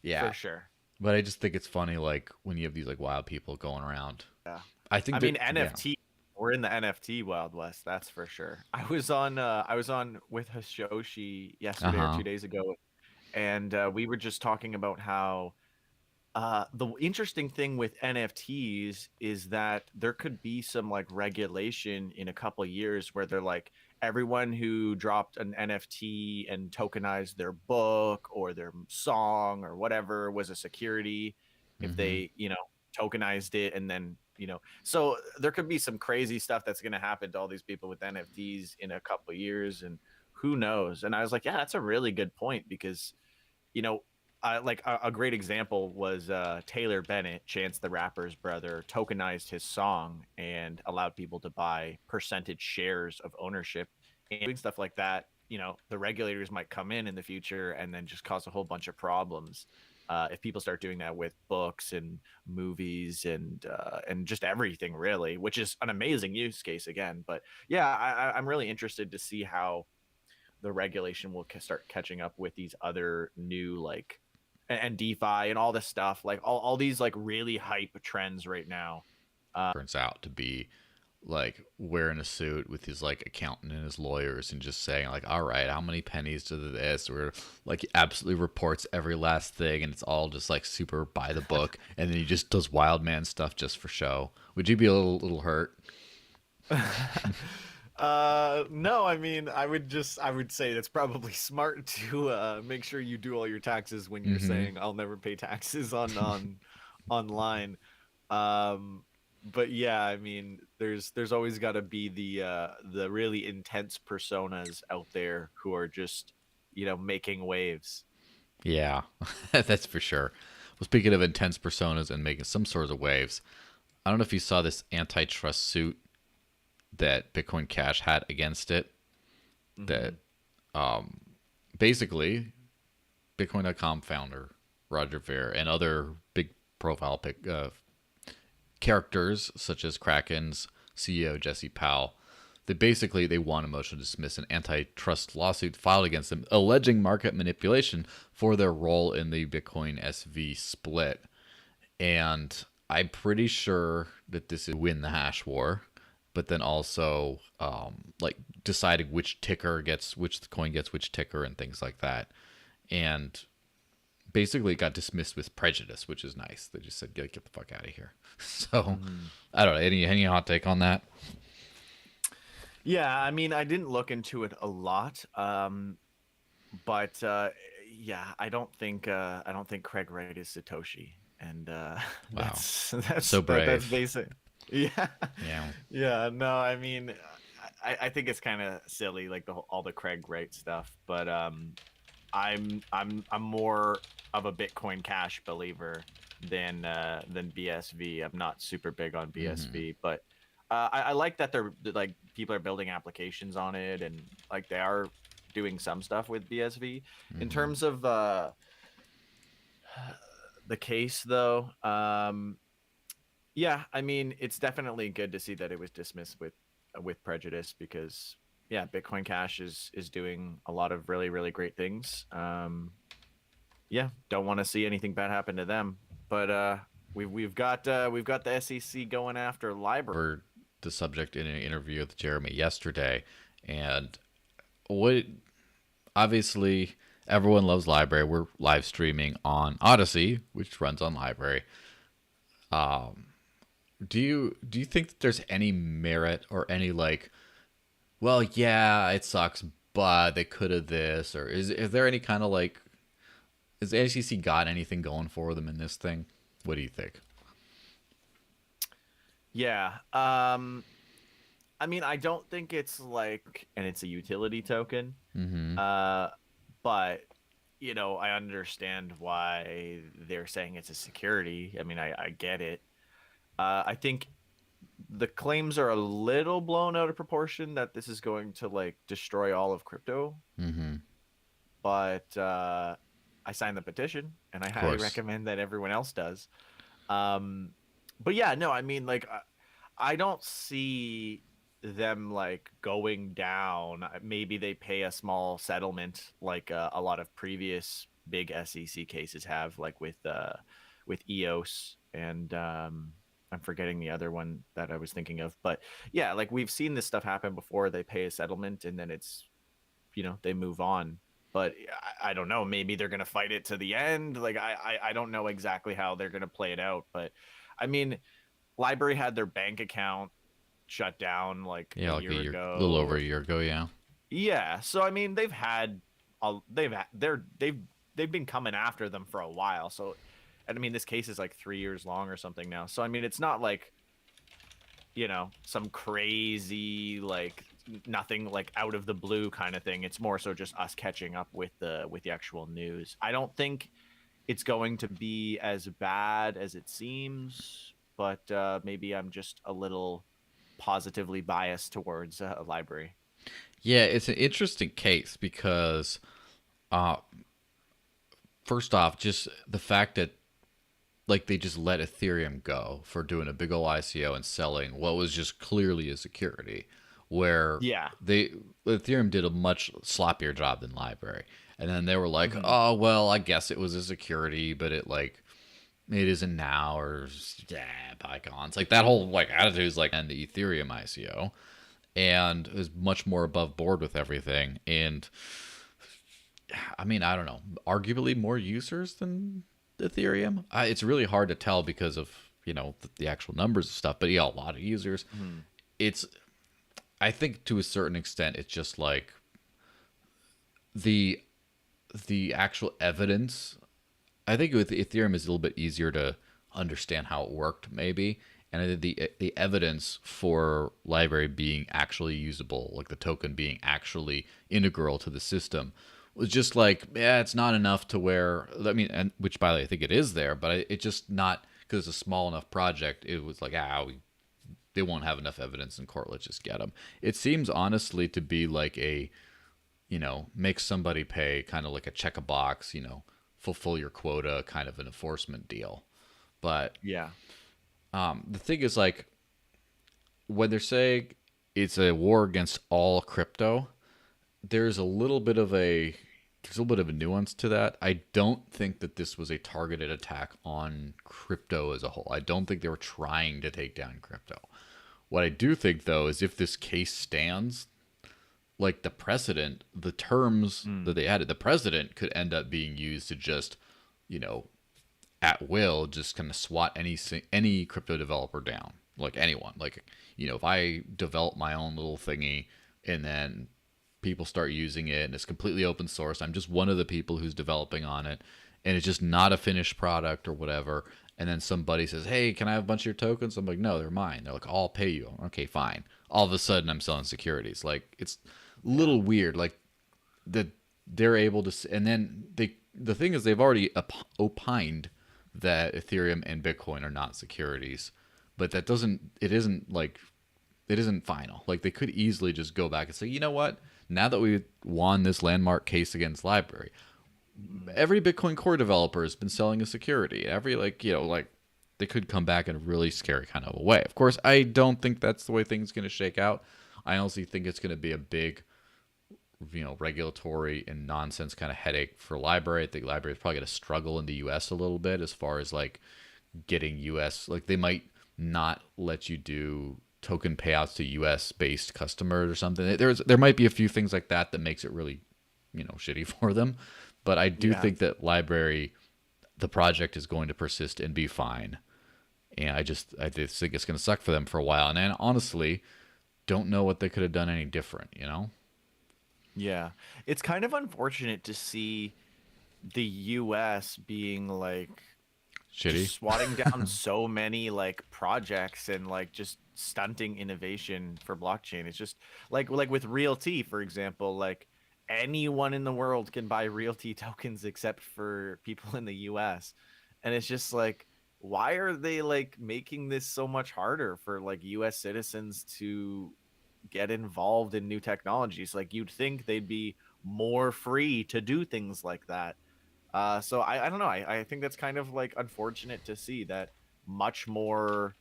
Yeah, for sure. But I just think it's funny, like when you have these like wild people going around. Yeah. I mean, NFT. Yeah. We're in the NFT Wild West, that's for sure. I was on with Hashoshi yesterday or 2 days ago, and we were just talking about how the interesting thing with NFTs is that there could be some like regulation in a couple of years where they're like, everyone who dropped an NFT and tokenized their book or their song or whatever was a security if they, tokenized it, and then so there could be some crazy stuff that's going to happen to all these people with NFTs in a couple of years, and who knows. And I was like, yeah, that's a really good point, because like a great example was Taylor Bennett, Chance the Rapper's brother, tokenized his song and allowed people to buy percentage shares of ownership, and doing stuff like that the regulators might come in the future and then just cause a whole bunch of problems. If people start doing that with books and movies and just everything really, which is an amazing use case again. But yeah, I'm really interested to see how the regulation will start catching up with these other new like and DeFi and all this stuff, like all these like really hype trends right now. Turns out to be like wearing a suit with his like accountant and his lawyers and just saying like, all right, how many pennies to this, or like he absolutely reports every last thing and it's all just like super by the book, and then he just does wild man stuff just for show. Would you be a little hurt? No, I mean, I would say that's probably smart to make sure you do all your taxes when you're Mm-hmm. saying I'll never pay taxes on online. Um, but yeah, I mean, there's always got to be the really intense personas out there who are just, making waves. Yeah, that's for sure. Well, speaking of intense personas and making some sorts of waves, I don't know if you saw this antitrust suit that Bitcoin Cash had against it. Hmm. That basically Bitcoin.com founder Roger Ver and other big profile characters such as Kraken's CEO Jesse Powell, they won a motion to dismiss an antitrust lawsuit filed against them alleging market manipulation for their role in the Bitcoin SV split. And I'm pretty sure that this is win the hash war, but then also like deciding which ticker gets which coin gets which ticker and things like that. And basically it got dismissed with prejudice, which is nice. They just said get the fuck out of here. So Hmm. I don't know. Any hot take on that? Yeah, I mean, I didn't look into it a lot. But yeah, I don't think Craig Wright is Satoshi, and Wow, that's so that's brave. basic. Yeah, Yeah. yeah. No, I mean, I think it's kind of silly, like all the Craig Wright stuff. But I'm more of a Bitcoin Cash believer than BSV. I'm not super big on Mm-hmm. BSV, but I like that like people are building applications on it, and like they are doing some stuff with BSV. In Mm-hmm. terms of the case, though, yeah, I mean, it's definitely good to see that it was dismissed with prejudice because yeah, Bitcoin Cash is doing a lot of really really great things. Yeah, don't want to see anything bad happen to them. But we've got the SEC going after LBRY. For the subject in an interview with Jeremy yesterday, and what obviously everyone loves LBRY. We're live streaming on Odyssey, which runs on LBRY. Do you think that there's any merit or any like, well, yeah, it sucks, but they could have this, or is there any kind of like, has the ACC got anything going for them in this thing? What do you think? Yeah. I mean, I don't think it's like, and it's a utility token. Mm-hmm. Uh, but I understand why they're saying it's a security. I mean, I get it. I think the claims are a little blown out of proportion that this is going to like destroy all of crypto. Mm-hmm. But I signed the petition, and I Of highly course. recommend that everyone else does. Um, but yeah, no, I mean, like, I don't see them like going down. Maybe they pay a small settlement, like a lot of previous big SEC cases have, like with EOS and I'm forgetting the other one that I was thinking of. But yeah, like we've seen this stuff happen before. They pay a settlement and then it's they move on. But I don't know. Maybe they're gonna fight it to the end. Like I don't know exactly how they're gonna play it out. But I mean, LBRY had their bank account shut down like a Yeah, like a year year, a little over ago. a year ago. Yeah. Yeah, so I mean they've had they've been coming after them for a while. So and I mean this case is like 3 years long or something now. So I mean it's not like some crazy like nothing like out of the blue kind of thing. It's more so just us catching up with the actual news. I don't think it's going to be as bad as it seems, but maybe I'm just a little positively biased towards LBRY. Yeah, it's an interesting case because, uh, first off, just the fact that like they just let Ethereum go for doing a big old ICO and selling what was just clearly a security, where Yeah. they Ethereum did a much sloppier job than LBRY, and then they were like, Hmm. oh well, I guess it was a security, but it isn't now, or yeah, bygones. Like that whole like attitude is like, and the Ethereum ICO, and is much more above board with everything. And I mean, I don't know, arguably more users than Ethereum. It's really hard to tell because of the actual numbers and stuff. But yeah, a lot of users. Hmm. It's I think to a certain extent, it's just like the the actual evidence. I think with Ethereum is a little bit easier to understand how it worked, maybe. And I think the evidence for LBRY being actually usable, like the token being actually integral to the system, was just like, yeah, it's not enough to where, I mean, and which by the way, I think it is there, but it just not, because it's a small enough project, it was like, they won't have enough evidence in court, let's just get them. It seems honestly to be like make somebody pay, kind of like a check a box, fulfill your quota kind of an enforcement deal. But Yeah. the thing is, like, when they're saying it's a war against all crypto, there's a little bit of a nuance to that. I don't think that this was a targeted attack on crypto as a whole. I don't think they were trying to take down crypto. What I do think though is if this case stands, like the precedent, the terms that Mm. they added, the precedent could end up being used to just, you know, at will, just kind of swat any crypto developer down, like anyone. Like, if I develop my own little thingy and then people start using it and it's completely open source, I'm just one of the people who's developing on it, and it's just not a finished product or whatever. And then somebody says, "Hey, can I have a bunch of your tokens?" I'm like, "No, they're mine." They're like, "I'll pay you." Okay, fine. All of a sudden, I'm selling securities. Like it's a Yeah. little weird. Like that they're able to, and then the thing is they've already opined that Ethereum and Bitcoin are not securities, but it isn't final. Like they could easily just go back and say, you know what? Now that we won this landmark case against LBRY, Mm. every Bitcoin Core developer has been selling a security. Every they could come back in a really scary kind of a way. Of course, I don't think that's the way things are going to shake out. I honestly think it's going to be a big regulatory and nonsense kind of headache for LBRY. I think LBRY is probably going to struggle in the US a little bit as far as like getting US, like they might not let you do token payouts to US based customers or something. There might be a few things like that that makes it really, shitty for them. But I do Yeah. think that LBRY, the project is going to persist and be fine. And I just think it's going to suck for them for a while. And then honestly, don't know what they could have done any different. Yeah. It's kind of unfortunate to see the US being like Shitty. just swatting down so many like projects and like just stunting innovation for blockchain. It's just like with realty, for example, like anyone in the world can buy realty tokens except for people in the US. And it's just like, why are they like making this so much harder for like US citizens to get involved in new technologies? Like you'd think they'd be more free to do things like that. So I don't know. I think that's kind of like unfortunate to see that much more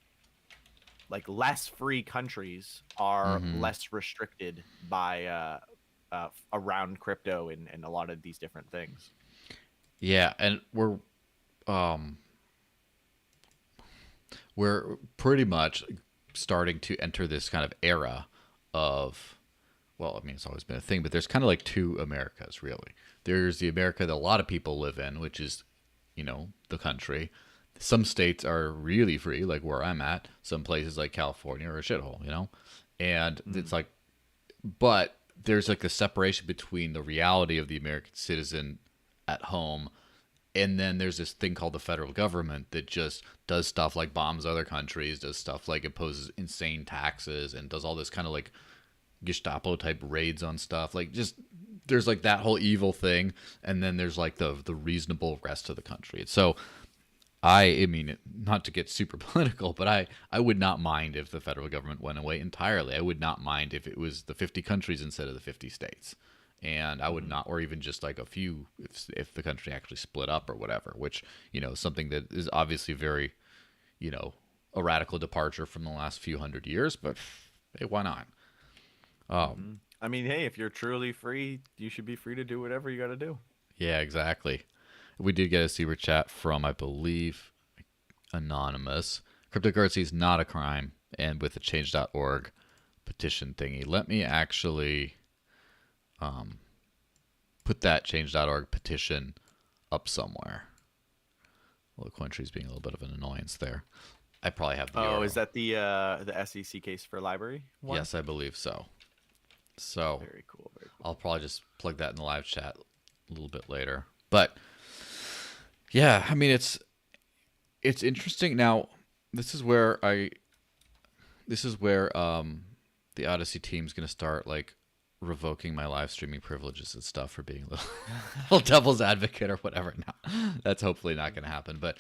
like less free countries are Mm-hmm. less restricted by around crypto and a lot of these different things. Yeah, and um we're pretty much starting to enter this kind of era of, well, I mean, it's always been a thing, but there's kind of like two Americas, really. There's the America that a lot of people live in, which is, the country. Some states are really free, like where I'm at. Some places like California are a shithole. And it's Mm. like, but there's like a separation between the reality of the American citizen at home, and then there's this thing called the federal government that just does stuff like bombs other countries, does stuff like imposes insane taxes, and does all this kind of like Gestapo type raids on stuff. Like just there's like that whole evil thing, and then there's like the reasonable rest of the country. So I mean, not to get super political, but I would not mind if the federal government went away entirely. I would not mind if it was the 50 countries instead of the 50 states. And I would Mhm. not, or even just like a few, if the country actually split up or whatever, which, something that is obviously very, a radical departure from the last few hundred years, but hey, why not? Mhm. I mean, hey, if you're truly free, you should be free to do whatever you got to do. Yeah, exactly. We did get a super chat from, I believe, Anonymous. Cryptocurrency is not a crime, and with the change.org petition thingy. Let me actually put that change.org petition up somewhere. Well, Cointree's being a little bit of an annoyance there. I probably have the Oh, URL. is that the SEC case for LBRY one? Yes, I believe so. So Very cool. Very cool. I'll probably just plug that in the live chat a little bit later. But yeah, I mean it's interesting. Now, this is where the Odyssey team's gonna start like revoking my live streaming privileges and stuff for being a little, little devil's advocate or whatever. Now, that's hopefully not gonna happen. But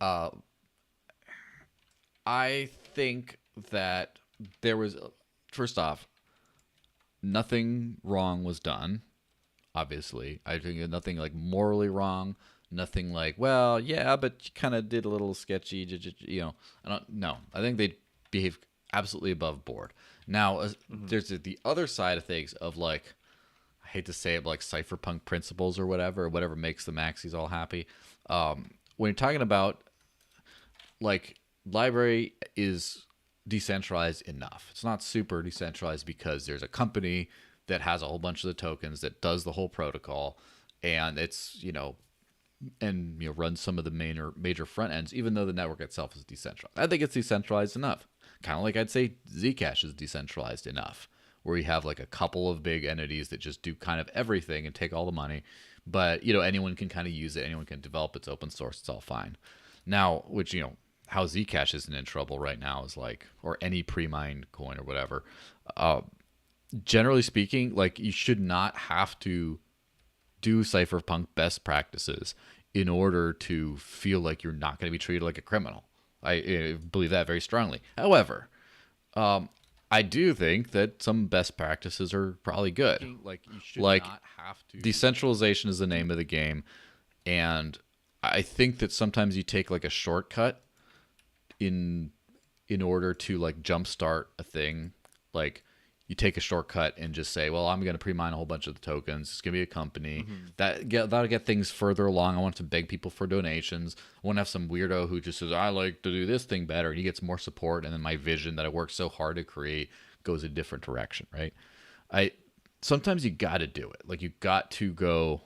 uh, I think that there was, first off, nothing wrong was done. Obviously, I think nothing like morally wrong. Nothing like, well, yeah, but you kind of did a little sketchy. I don't know. I think they behaved absolutely above board. Now, Mhm. there's the other side of things of like, I hate to say it, but like cypherpunk principles or whatever makes the maxis all happy. When you're talking about like LBRY is decentralized enough. It's not super decentralized because there's a company that has a whole bunch of the tokens that does the whole protocol, and it's runs some of the major front ends, even though the network itself is decentralized. I think it's decentralized enough. Kind of like I'd say Zcash is decentralized enough, where you have like a couple of big entities that just do kind of everything and take all the money, but anyone can kind of use it, anyone can develop, it's open source, it's all fine. Now, which how Zcash isn't in trouble right now is like, or any pre-mined coin or whatever. Uh, Generally speaking, like you should not have to do cypherpunk best practices in order to feel like you're not going to be treated like a criminal. I believe that very strongly. However, I do think that some best practices are probably good. Like you should Like not have to. decentralization is the name of the game, and I think that sometimes you take like a shortcut in order to like jumpstart a thing. Like you take a shortcut and just say, well, I'm going to pre-mine a whole bunch of the tokens. It's going to be a company that'll get things further along. I want to beg people for donations. I want to have some weirdo who just says, I like to do this thing better. And he gets more support. And then my vision that I worked so hard to create goes a different direction. Right. I, sometimes you got to do it. Like you got to go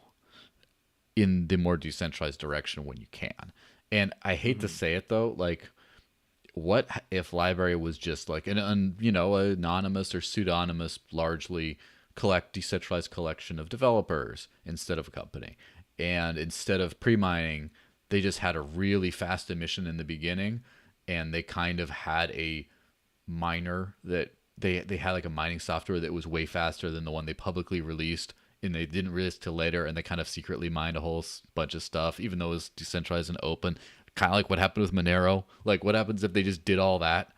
in the more decentralized direction when you can. And I hate to say it though, like what if LBRY was just like an anonymous or pseudonymous, largely decentralized collection of developers instead of a company, and instead of pre-mining, they just had a really fast emission in the beginning, and they kind of had a miner that they had like a mining software that was way faster than the one they publicly released, and they didn't release till later, and they kind of secretly mined a whole bunch of stuff even though it was decentralized and open, kind of like what happened with Monero. Like what happens if they just did all that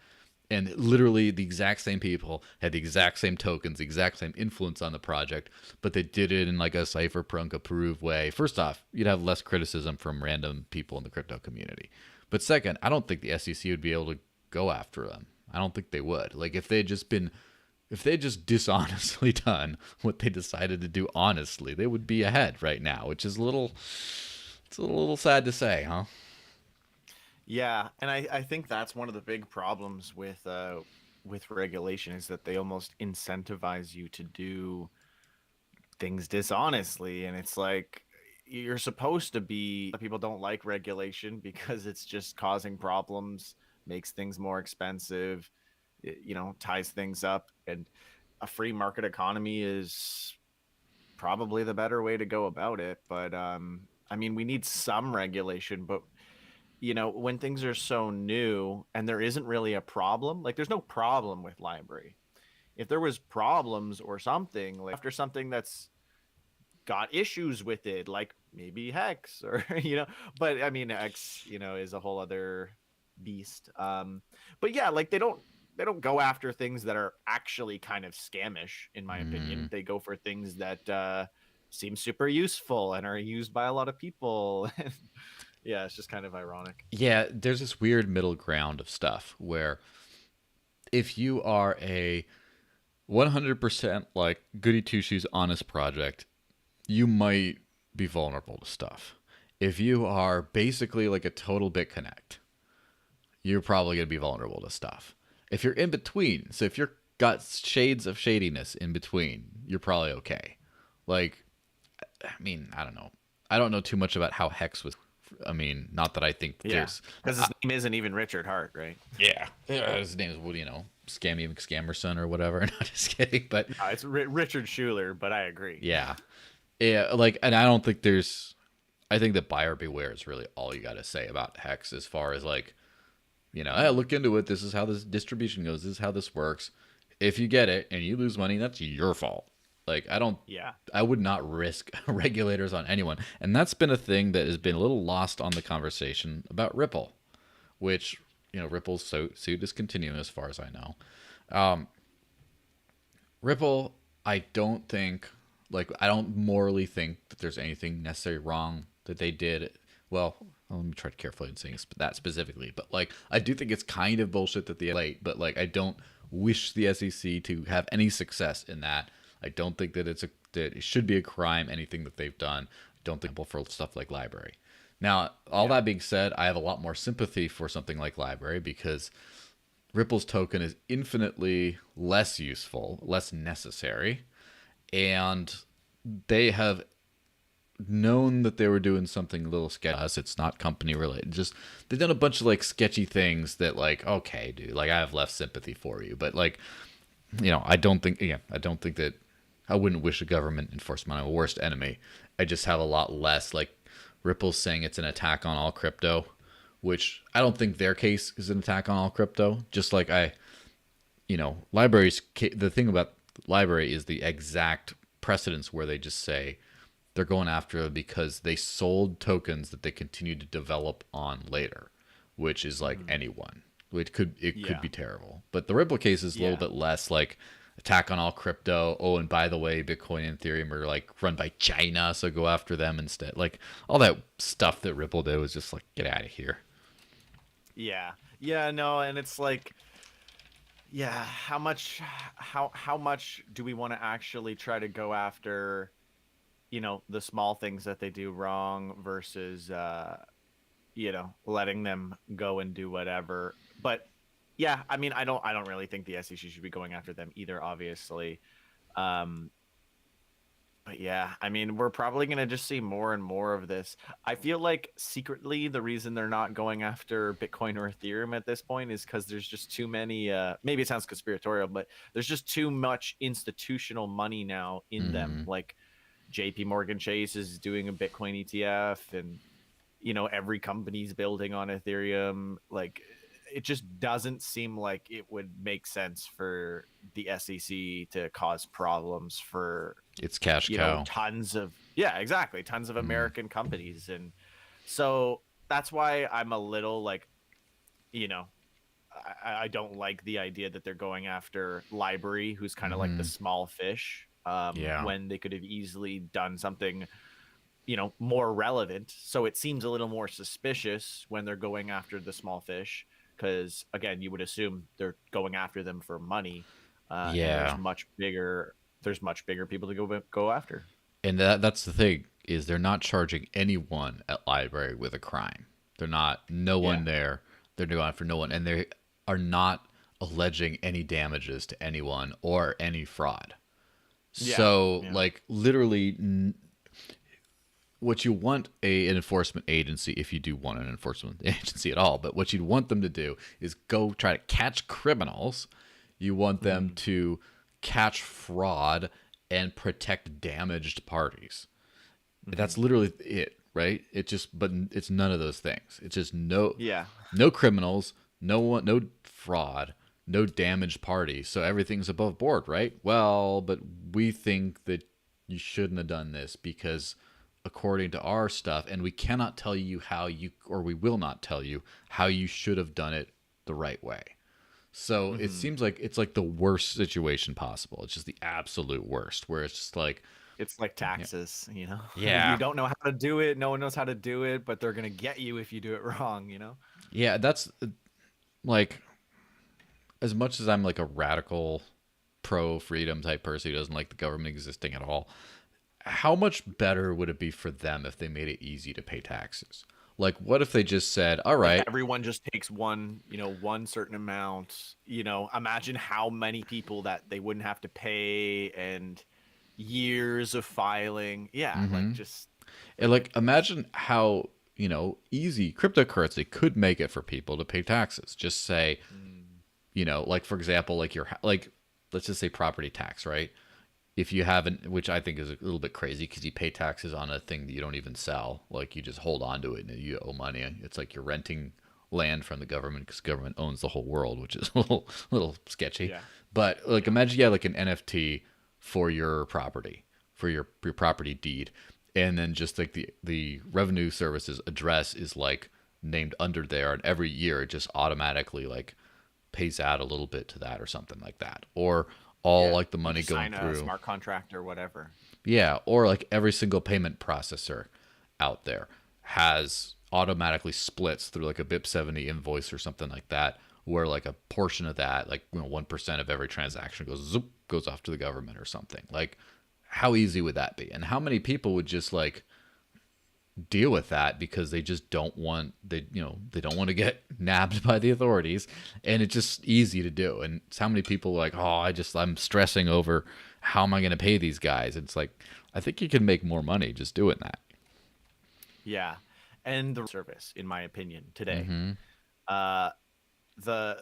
and literally the exact same people had the exact same tokens, the exact same influence on the project, but they did it in like a cypherpunk approved way? First off, you'd have less criticism from random people in the crypto community. But second, I don't think the SEC would be able to go after them. I don't think they would. Like if they just dishonestly done what they decided to do honestly, they would be ahead right now, which is it's a little sad to say, huh? Yeah, and I think that's one of the big problems with regulation is that they almost incentivize you to do things dishonestly, and it's like you're supposed to be. People don't like regulation because it's just causing problems, makes things more expensive, ties things up, and a free market economy is probably the better way to go about it. But I mean, we need some regulation, but when things are so new and there isn't really a problem, like there's no problem with LBRY. If there was problems or something, like after something that's got issues with it, like maybe Hex or but I mean X is a whole other beast. But yeah, like they don't go after things that are actually kind of scamish, in my opinion. They go for things that seem super useful and are used by a lot of people. Yeah, it's just kind of ironic. Yeah, there's this weird middle ground of stuff where if you are a 100% like goody two shoes honest project, you might be vulnerable to stuff. If you are basically like a total BitConnect, you're probably going to be vulnerable to stuff. If you're in between, so if you're got shades of shadiness in between, you're probably okay. Like, I mean, I don't know. I don't know too much about how Hex was. I mean, not that I think there's. Because his name isn't even Richard Hart, right? Yeah. His name is, Scammy McScammerson or whatever. Not just kidding, but. No, it's Richard Schuler, but I agree. Yeah. Yeah, like, and I don't think there's. I think that buyer beware is really all you got to say about Hex as far as like, hey, look into it. This is how this distribution goes. This is how this works. If you get it and you lose money, that's your fault. Like, I would not risk regulators on anyone. And that's been a thing that has been a little lost on the conversation about Ripple, which, Ripple's suit is continuing as far as I know. Ripple, I don't morally think that there's anything necessarily wrong that they did. Well, let me try to carefully in saying that specifically. But, like, I do think it's kind of bullshit that they late. But, like, I don't wish the SEC to have any success in that. I don't think that that it should be a crime, anything that they've done. I don't think for stuff like LBRY. Now, all that being said, I have a lot more sympathy for something like LBRY because Ripple's token is infinitely less useful, less necessary, and they have known that they were doing something a little sketchy. It's not company related. Just they've done a bunch of like sketchy things that like, okay, dude, like I have less sympathy for you, but like, I don't think that I wouldn't wish a government enforcement on my worst enemy. I just have a lot less like Ripple's saying it's an attack on all crypto, which I don't think their case is an attack on all crypto. Just like LBRY's the thing about LBRY is the exact precedence where they just say they're going after it because they sold tokens that they continue to develop on later, which is like anyone. It could be terrible. But the Ripple case is a little bit less like attack on all crypto. Oh, and by the way, Bitcoin and Ethereum are like run by China, so go after them instead. Like all that stuff that Ripple did was just like, get out of here. Yeah. Yeah, no, and it's like, how much do we want to actually try to go after, the small things that they do wrong versus letting them go and do whatever. But yeah, I mean, I don't really think the SEC should be going after them either, obviously. But yeah, I mean, we're probably going to just see more and more of this. I feel like secretly the reason they're not going after Bitcoin or Ethereum at this point is because there's just too many, maybe it sounds conspiratorial, but there's just too much institutional money now in them. Like JP Morgan Chase is doing a Bitcoin ETF and, every company's building on Ethereum. Like, it just doesn't seem like it would make sense for the SEC to cause problems for it's cash cow. Tons of American companies. And so that's why I'm a little like, I don't like the idea that they're going after LBRY, who's kind of like the small fish, when they could have easily done something more relevant. So it seems a little more suspicious when they're going after the small fish. Because again, you would assume they're going after them for money. And there's much bigger people to go after. And that's the thing is they're not charging anyone at LBRY with a crime. They're not one there. They're going after no one, and they are not alleging any damages to anyone or any fraud. So like literally. What you want an enforcement agency, if you do want an enforcement agency at all, but what you'd want them to do is go try to catch criminals. You want them to catch fraud and protect damaged parties. That's literally it, right? But it's none of those things. It's just no criminals, no fraud, no damaged parties. So everything's above board, right? Well, but we think that you shouldn't have done this because according to our stuff, and we cannot tell you how you, or we will not tell you how you should have done it the right way. So it seems like it's like the worst situation possible. It's just the absolute worst, where it's just like, It's like taxes, you know. You yeah, don't know how to do it. No one knows how to do it, but they're gonna get you if you do it wrong, you know. yeah, that's like, as much as I'm like a radical pro freedom type person who doesn't like the government existing at all, how much better would it be for them if they made it easy to pay taxes? Like, what if they just said, all Like right, everyone just takes one, one certain amount. Imagine how many people that they wouldn't have to pay and years of filing. Yeah, like just and like imagine how, easy cryptocurrency could make it for people to pay taxes. Just say, like for example, like like let's just say property tax, right? If you haven't, which I think is a little bit crazy because you pay taxes on a thing that you don't even sell, like you just hold on to it and you owe money. It's like you're renting land from the government because government owns the whole world, which is a little sketchy. yeah. But like imagine you had like an NFT for your property, for your property deed, and then just like the revenue services address is like named under there, and every year it just automatically like pays out a little bit to that or something like that, or all Yeah. like the You money just going sign a through. smart contract or whatever. Yeah, or like every single payment processor out there has automatically splits through like a BIP70 invoice or something like that, where like a portion of that, like 1% of every transaction goes off to the government or something. Like, how easy would that be? And how many people would just like deal with that because they just don't want they don't want to get nabbed by the authorities, and it's just easy to do. And it's how many people are like, oh, I'm stressing over how am I going to pay these guys. It's like, I think you can make more money just doing that. Yeah, and the service, in my opinion, today, uh, the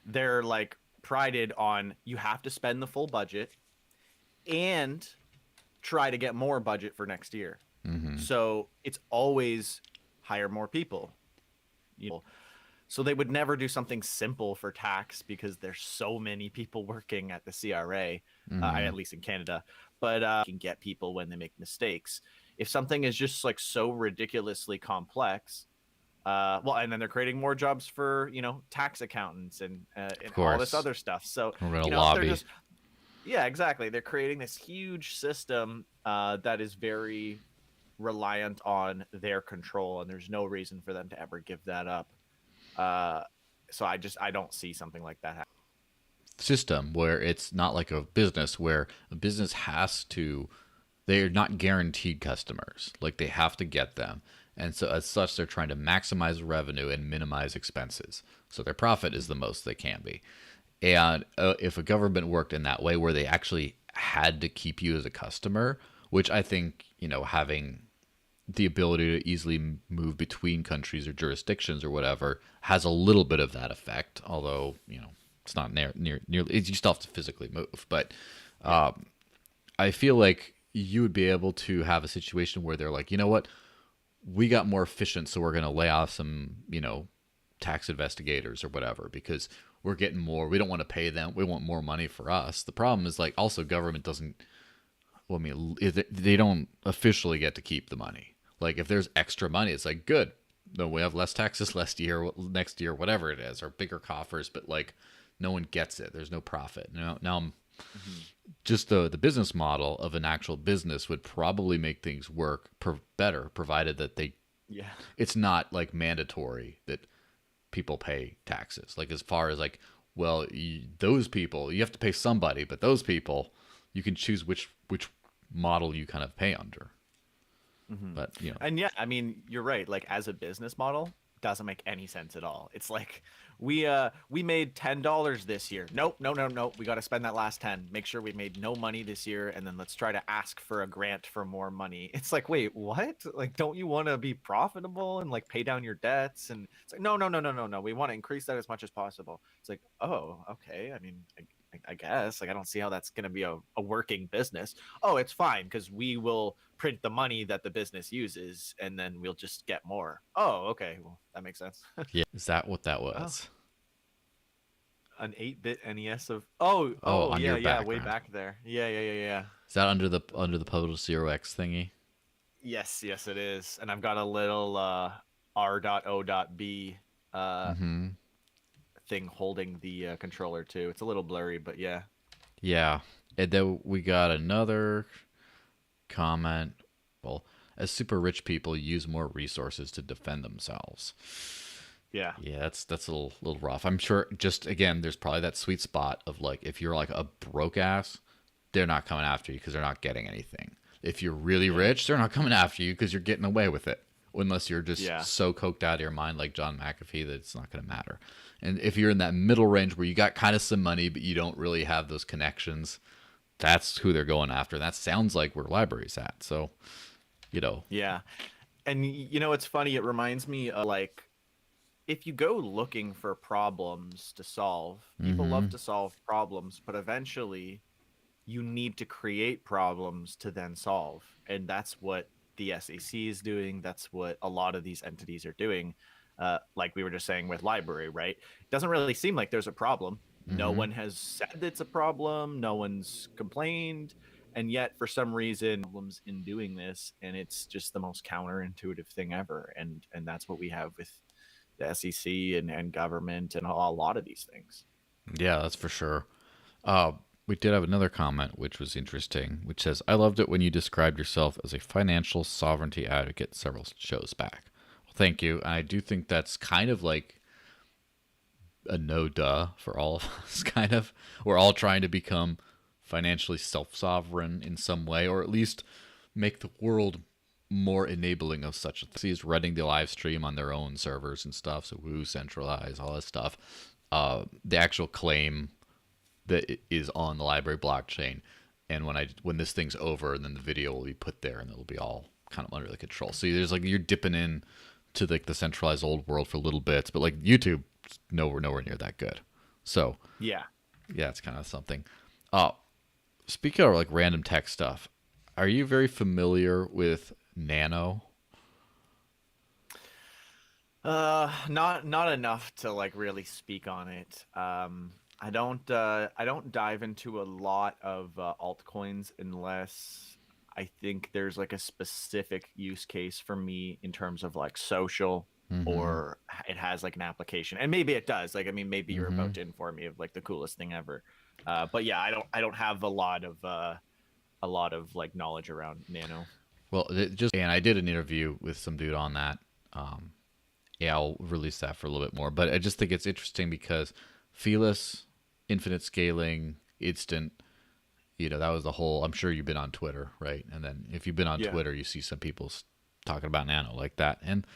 they're like prided on you have to spend the full budget and try to get more budget for next year. So it's always hire more people. So they would never do something simple for tax because there's so many people working at the CRA, at least in Canada. But can get people when they make mistakes. If something is just like so ridiculously complex, well, and then they're creating more jobs for tax accountants and Of all this course, other stuff. So we're going to if they're lobby. just yeah, exactly. They're creating this huge system that is very reliant on their control, and there's no reason for them to ever give that up. So I don't see something like that happen. System where it's not like a business where a business has to, they're not guaranteed customers, like they have to get them, and so as such they're trying to maximize revenue and minimize expenses, so their profit is the most they can be. And if a government worked in that way where they actually had to keep you as a customer, which I think having the ability to easily move between countries or jurisdictions or whatever has a little bit of that effect, although it's not nearly, you still have to physically move. But I feel like you would be able to have a situation where they're like, you know what, we got more efficient, so we're going to lay off some tax investigators or whatever because we're getting more, we don't want to pay them, we want more money for us. The problem is like also government doesn't, well, I mean, they don't officially get to keep the money. Like if there's extra money, it's like good. No, we have less taxes next year, whatever it is, or bigger coffers. But like, no one gets it. There's no profit. Now I'm just the business model of an actual business would probably make things work better, provided that Yeah. it's not like mandatory that people pay taxes. Like as far as like, well, those people you have to pay somebody, but those people you can choose which model you kind of pay under. But And yeah, I mean, you're right. Like as a business model, doesn't make any sense at all. It's like we made $10 this year. Nope, no. We got to spend that last 10. Make sure we made no money this year, and then let's try to ask for a grant for more money. It's like, wait, what? Like, don't you want to be profitable and like pay down your debts? And it's like, no. We want to increase that as much as possible. It's like, oh, okay. I mean, I guess like I don't see how that's going to be a working business. Oh, it's fine because we will print the money that the business uses and then we'll just get more. Oh, okay. Well, that makes sense. yeah, is that what that Oh, was? an 8-bit NES of Oh, on yeah, your way background. back there. Yeah. Is that under the Public 0x thingy? Yes, it is. And I've got a little R.O.B uh, Mm-hmm. thing holding the controller too. It's a little blurry, but yeah. Yeah. And then we got another comment. Well, as super rich people use more resources to defend themselves. Yeah. Yeah, that's a little rough. I'm sure just again, there's probably that sweet spot of like if you're like a broke ass, they're not coming after you because they're not getting anything. If you're really Yeah. rich, they're not coming after you because you're getting away with it. Unless you're just Yeah. so coked out of your mind like John McAfee that it's not going to matter. And if you're in that middle range where you got kind of some money but you don't really have those connections, that's who they're going after. That sounds like where LBRY's at. So, you know. Yeah. And it's funny. It reminds me of like if you go looking for problems to solve, people love Mm-hmm. to solve problems, but eventually you need to create problems to then solve. And that's what the SEC is doing. That's what a lot of these entities are doing. Like we were just saying with LBRY, right? It doesn't really seem like there's a problem. No Mm-hmm. one has said it's a problem. No one's complained. And yet, for some reason, problems in doing this, and it's just the most counterintuitive thing ever. And that's what we have with the SEC and government and a lot of these things. Yeah, that's for sure. Uh, we did have another comment, which was interesting, which says, I loved it when you described yourself as a financial sovereignty advocate several shows back. Well, thank you. And I do think that's kind of like a no duh for all of us, kind of. We're all trying to become financially self sovereign in some way, or at least make the world more enabling of such. Is running the live stream on their own servers and stuff, so woo, centralize, all that stuff. The actual claim that it is on the LBRY blockchain, and when this thing's over, then the video will be put there, and it'll be all kind of under the control. So there's like you're dipping in to like the centralized old world for little bits, but like YouTube, nowhere near that good. So Yeah. yeah, it's kind of something. Uh, Speaking of like random tech stuff, are you very familiar with Nano? Not enough to like really speak on it. I don't dive into a lot of altcoins unless I think there's like a specific use case for me in terms of like social, Mm-hmm. or it has like an application. And maybe it does. Like I mean maybe you're Mm-hmm. about to inform me of like the coolest thing ever. But yeah, I don't have a lot of like knowledge around Nano. Well, and I did an interview with some dude on that. Um, yeah, I'll release that for a little bit more. But I just think it's interesting because feeless, infinite scaling, instant. That was the whole. I'm sure you've been on Twitter, right? And then if you've been on Yeah. Twitter, you see some people talking about Nano like that, and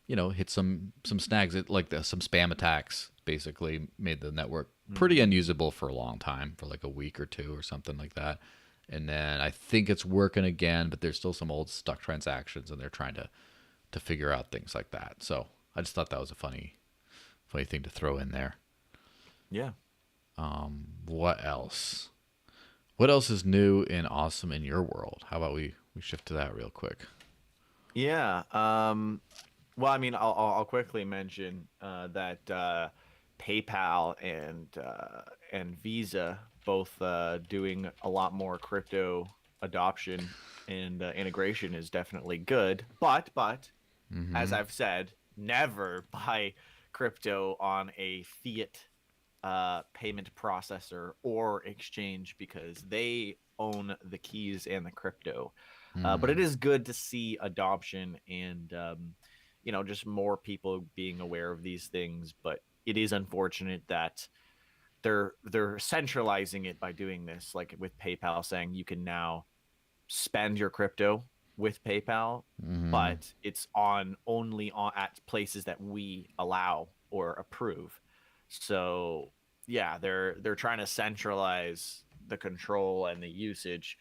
hit some snags. Some spam attacks basically made the network pretty Mm. unusable for a long time, for like a week or two or something like that. And then I think it's working again, but there's still some old stuck transactions, and they're trying to figure out things like that. So I just thought that was a funny thing to throw in there. Yeah. What else? What else is new and awesome in your world? How about we shift to that real quick? Yeah. Well, I mean, I'll quickly mention that PayPal and Visa both doing a lot more crypto adoption and integration is definitely good. But as Mm-hmm. I've said, never buy crypto on a fiat payment processor or exchange because they own the keys and the crypto. But it Mm-hmm. is good to see adoption and just more people being aware of these things. But it is unfortunate that they're centralizing it by doing this, like with PayPal saying you can now spend your crypto with PayPal, Mm-hmm. but it's only on at places that we allow or approve. So yeah, they're trying to centralize the control and the usage,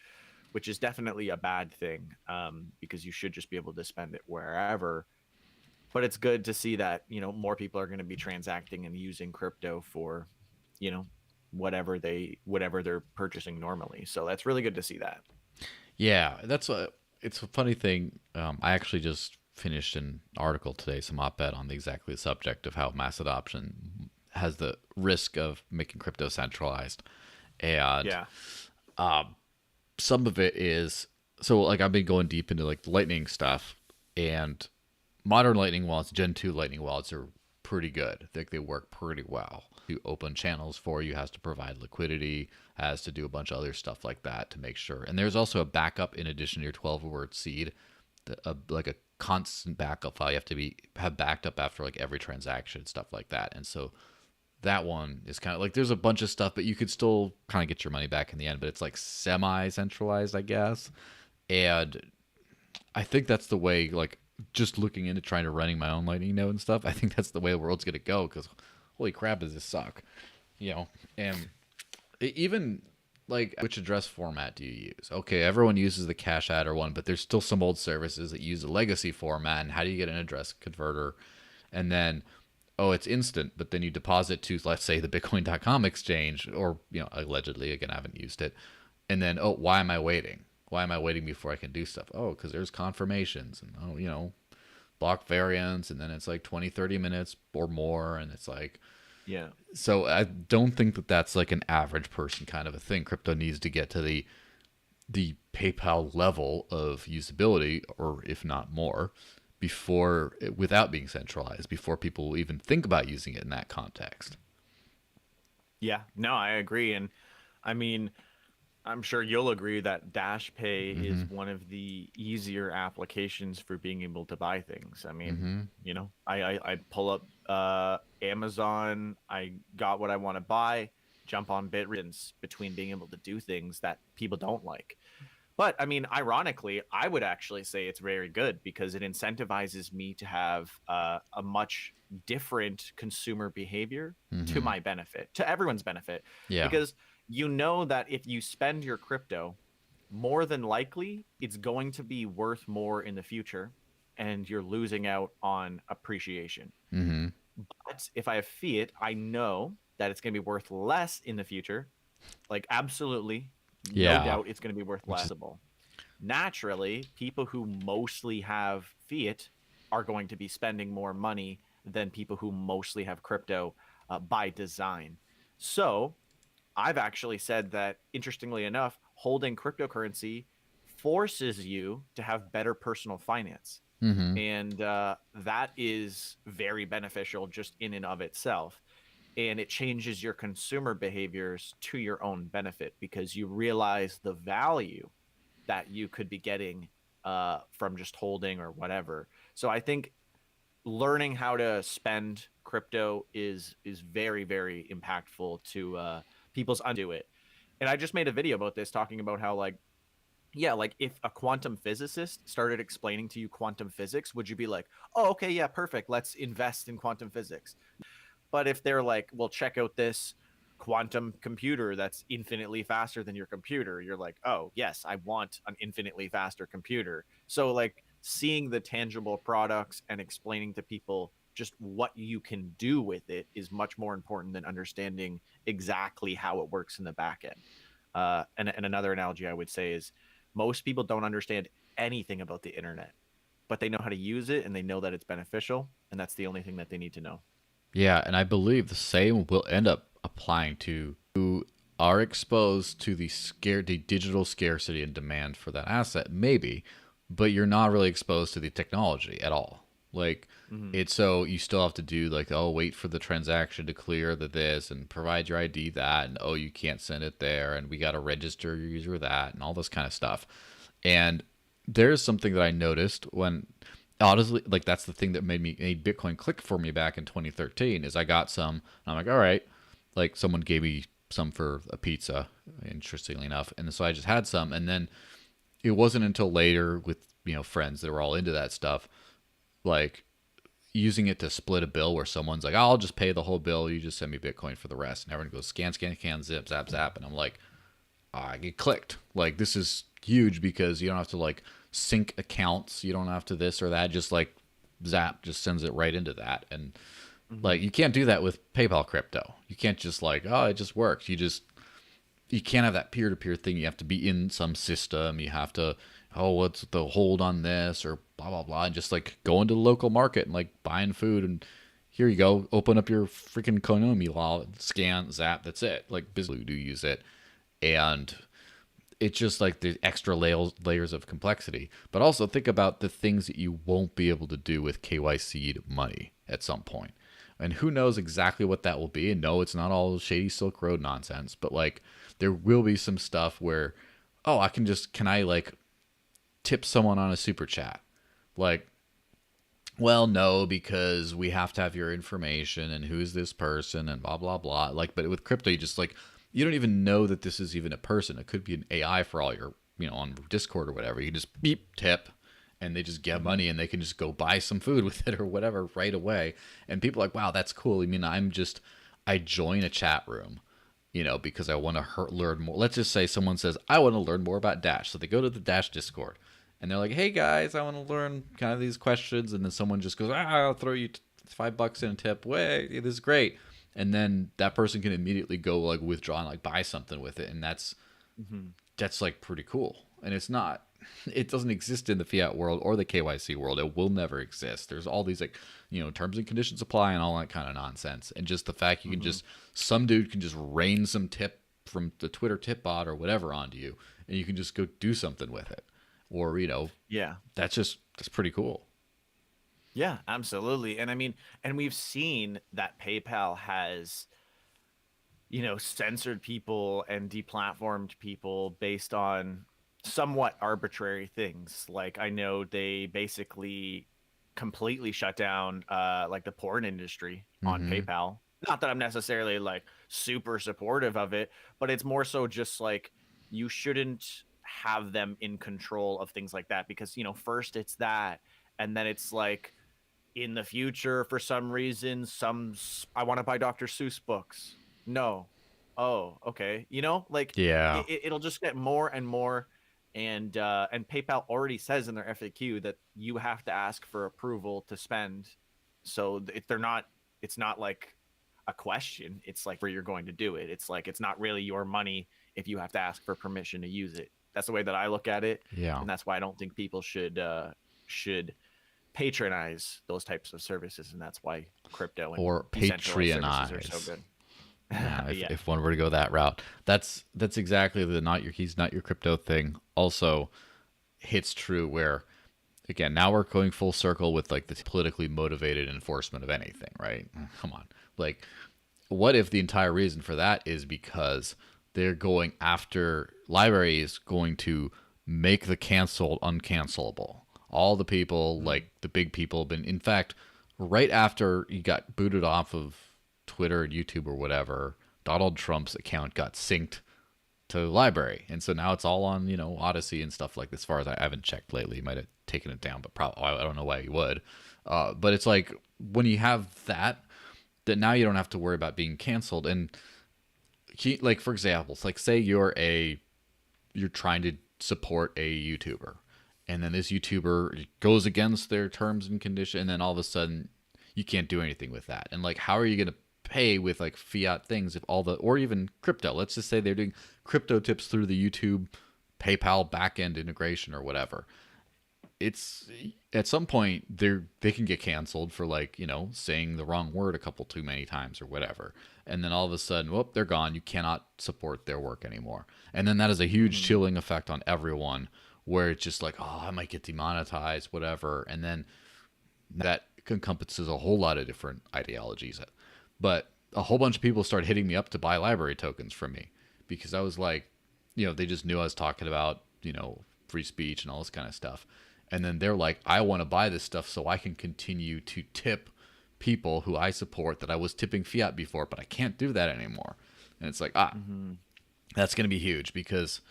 which is definitely a bad thing, because you should just be able to spend it wherever. But it's good to see that more people are going to be transacting and using crypto for you know whatever they're purchasing normally. So that's really good to see that. Yeah, it's a funny thing. I actually just finished an article today, some op-ed on exactly the subject of how mass adoption has the risk of making crypto centralized, and Yeah. some of it is So like I've been going deep into like the Lightning stuff, and modern Lightning wallets, Gen 2 Lightning wallets are pretty good. I think they work pretty well. To open channels for you, has to provide liquidity, has to do a bunch of other stuff like that to make sure. And there's also a backup in addition to your 12-word seed, like a constant backup file you have backed up after like every transaction, stuff like that. And so that one is kind of like there's a bunch of stuff, but you could still kind of get your money back in the end. But it's like semi-centralized, I guess. And I think that's the way, like, just looking into trying to running my own Lightning node and stuff, I think that's the way the world's going to go, because holy crap, does this suck? And even, like, which address format do you use? Okay, everyone uses the cash adder one, but there's still some old services that use a legacy format, and how do you get an address converter? And then, oh, it's instant, but then you deposit to, let's say, the Bitcoin.com exchange, or, allegedly, again, I haven't used it. And then, oh, why am I waiting? Why am I waiting before I can do stuff? Oh, because there's confirmations and, block variants. And then it's like 20, 30 minutes or more. And it's like, yeah. So I don't think that that's like an average person kind of a thing. Crypto needs to get to the PayPal level of usability, or if not more, without being centralized, before people even think about using it in that context. Yeah, no, I agree. And I mean, I'm sure you'll agree that Dash Pay is one of the easier applications for being able to buy things. I mean, I pull up Amazon, I got what I want to buy, jump on Bitrins between being able to do things that people don't like. But I mean, ironically, I would actually say it's very good because it incentivizes me to have a much different consumer behavior to my benefit, to everyone's benefit. Yeah. Because you know that if you spend your crypto, more than likely it's going to be worth more in the future, and you're losing out on appreciation. But if I have fiat, I know that it's going to be worth less in the future. Like, absolutely, no doubt it's going to be worth less. Naturally, people who mostly have fiat are going to be spending more money than people who mostly have crypto by design. So I've actually said that, interestingly enough, holding cryptocurrency forces you to have better personal finance. And that is very beneficial just in and of itself. And it changes your consumer behaviors to your own benefit, because you realize the value that you could be getting from just holding or whatever. So I think learning how to spend crypto is very, very impactful to people's undo it. And I just made a video about this, talking about how, like, yeah, like if a quantum physicist started explaining to you quantum physics, would you be like, oh, okay, yeah, perfect, let's invest in quantum physics? But if they're like, well, check out this quantum computer that's infinitely faster than your computer, you're like, oh, yes, I want an infinitely faster computer. So, like, seeing the tangible products and explaining to people just what you can do with it is much more important than understanding exactly how it works in the back end. And another analogy I would say is, most people don't understand anything about the internet, but they know how to use it and they know that it's beneficial, and that's the only thing that they need to know. Yeah, and I believe the same will end up applying to who are exposed to the digital scarcity and demand for that asset, maybe, but you're not really exposed to the technology at all. Like, it's so you still have to do, like, oh, wait for the transaction to clear this and provide your ID that, and oh, you can't send it there, and we got to register your user that, and all this kind of stuff. And there's something that I noticed when, honestly, like, that's the thing that made Bitcoin click for me back in 2013, is I got some, and I'm like, all right, like, someone gave me some for a pizza, interestingly enough, and so I just had some, and then it wasn't until later with, friends that were all into that stuff, like, using it to split a bill where someone's like, oh, I'll just pay the whole bill, you just send me Bitcoin for the rest, and everyone goes scan, zip, zap, zap, and I'm like, I get clicked. Like, this is huge, because you don't have to, like, sync accounts, you don't have to this or that, just like zap, just sends it right into that. And like, you can't do that with PayPal crypto. You can't just like, oh, it just works. You can't have that peer-to-peer thing. You have to be in some system. You have to, oh, what's the hold on this, or blah, blah, blah, and just like go into the local market and like buying food, and here you go, open up your freaking Konami wallet, scan, zap, that's it. Like, basically do use it. And it's just like the extra layers of complexity. But also think about the things that you won't be able to do with KYC'd money at some point. And who knows exactly what that will be. And no, it's not all shady Silk Road nonsense, but like there will be some stuff where, oh, can I like tip someone on a super chat? Like, well, no, because we have to have your information and who's this person and blah, blah, blah. Like, but with crypto, you just like, you don't even know that this is even a person. It could be an AI for all your, on Discord or whatever. You just beep, tip, and they just get money and they can just go buy some food with it or whatever right away. And people are like, wow, that's cool. I mean, I join a chat room, because I want to learn more. Let's just say someone says, I want to learn more about Dash. So they go to the Dash Discord. And they're like, hey, guys, I want to learn kind of these questions. And then someone just goes, I'll throw you $5 in a tip. Way, this is great. And then that person can immediately go like withdraw and like buy something with it. And that's like pretty cool. And it doesn't exist in the fiat world or the KYC world. It will never exist. There's all these like, terms and conditions apply and all that kind of nonsense. And just the fact you can some dude can just rain some tip from the Twitter tip bot or whatever onto you. And you can just go do something with it. Or, that's pretty cool. Yeah, absolutely. And I mean, and we've seen that PayPal has, censored people and deplatformed people based on somewhat arbitrary things. Like I know they basically completely shut down like the porn industry on PayPal. Not that I'm necessarily like super supportive of it, but it's more so just like you shouldn't have them in control of things like that because first it's that, and then it's like in the future for some reason I want to buy Dr. Seuss books. No. Oh, okay. Like yeah, it'll just get more and more, and PayPal already says in their FAQ that you have to ask for approval to spend. So if it's not like a question. It's like where you're going to do it. It's like it's not really your money if you have to ask for permission to use it. That's the way that I look at it. Yeah. And that's why I don't think people should patronize those types of services, and that's why crypto and or patronize are so good. Yeah, if one were to go that route, that's exactly the not your crypto thing. Also hits true where, again, now we're going full circle with like the politically motivated enforcement of anything, right? Come on, like, what if the entire reason for that is because they're going after LBRY is going to make the canceled uncancelable. All the people, like the big people, have been, in fact, right after he got booted off of Twitter and YouTube or whatever, Donald Trump's account got synced to LBRY. And so now it's all on, Odyssey and stuff like this. As far as I haven't checked lately, he might have taken it down, but probably, I don't know why he would. But it's like when you have that now you don't have to worry about being canceled. And like, for example, it's like, say you're trying to support a YouTuber, and then this YouTuber goes against their terms and conditions, and then all of a sudden you can't do anything with that. And like, how are you going to pay with like fiat things if or even crypto? Let's just say they're doing crypto tips through the YouTube PayPal backend integration or whatever. It's at some point they can get canceled for like, saying the wrong word a couple too many times or whatever. And then all of a sudden, whoop, they're gone. You cannot support their work anymore. And then that has a huge chilling effect on everyone, where it's just like, oh, I might get demonetized, whatever. And then that encompasses a whole lot of different ideologies. But a whole bunch of people started hitting me up to buy LBRY tokens from me because I was like, they just knew I was talking about, free speech and all this kind of stuff. And then they're like, I want to buy this stuff so I can continue to tip people who I support that I was tipping fiat before, but I can't do that anymore. And it's like, that's going to be huge because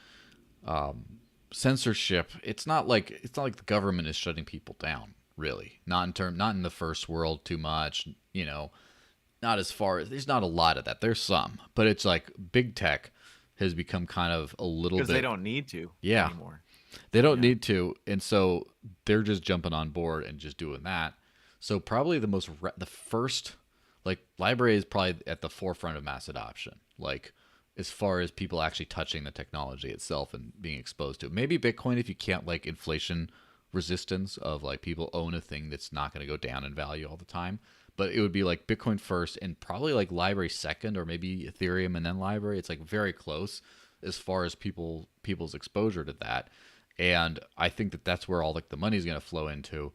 censorship, it's not like the government is shutting people down, really. Not in the first world too much, not as far as, there's not a lot of that. There's some, but it's like big tech has become kind of a little bit, because they don't need to anymore. They don't need to, and so they're just jumping on board and just doing that. So probably the first, like, LBRY is probably at the forefront of mass adoption, like, as far as people actually touching the technology itself and being exposed to it. Maybe Bitcoin, if you can't, like, inflation resistance of, like, people own a thing that's not going to go down in value all the time. But it would be like Bitcoin first and probably like LBRY second, or maybe Ethereum and then LBRY. It's like very close. as far as people's exposure to that. And I think that that's where all like the money is going to flow into,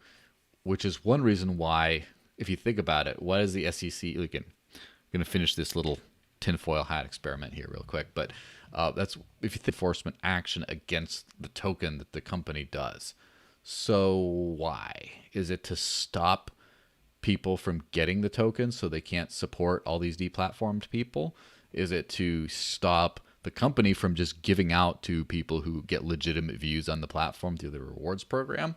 which is one reason why, if you think about it, what is the SEC? Again, I'm going to finish this little tinfoil hat experiment here real quick, but that's if you think enforcement action against the token that the company does. So why is it to stop people from getting the token so they can't support all these deplatformed people? Is it to stop the company from just giving out to people who get legitimate views on the platform through the rewards program?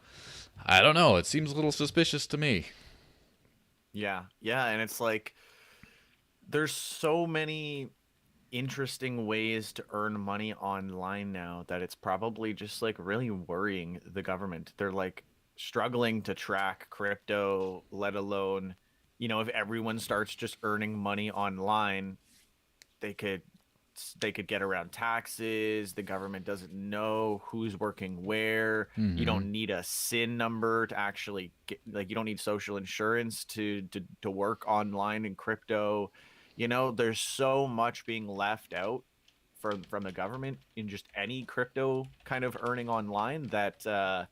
I don't know. It seems a little suspicious to me. Yeah, yeah, and it's like there's so many interesting ways to earn money online now that it's probably just like really worrying the government. They're like struggling to track crypto, let alone, if everyone starts just earning money online, they could they could get around taxes. The government doesn't know who's working where. You Mm-hmm. don't need a SIN number to actually get, like, you don't need social insurance to work online in crypto. There's so much being left out from the government in just any crypto kind of earning online that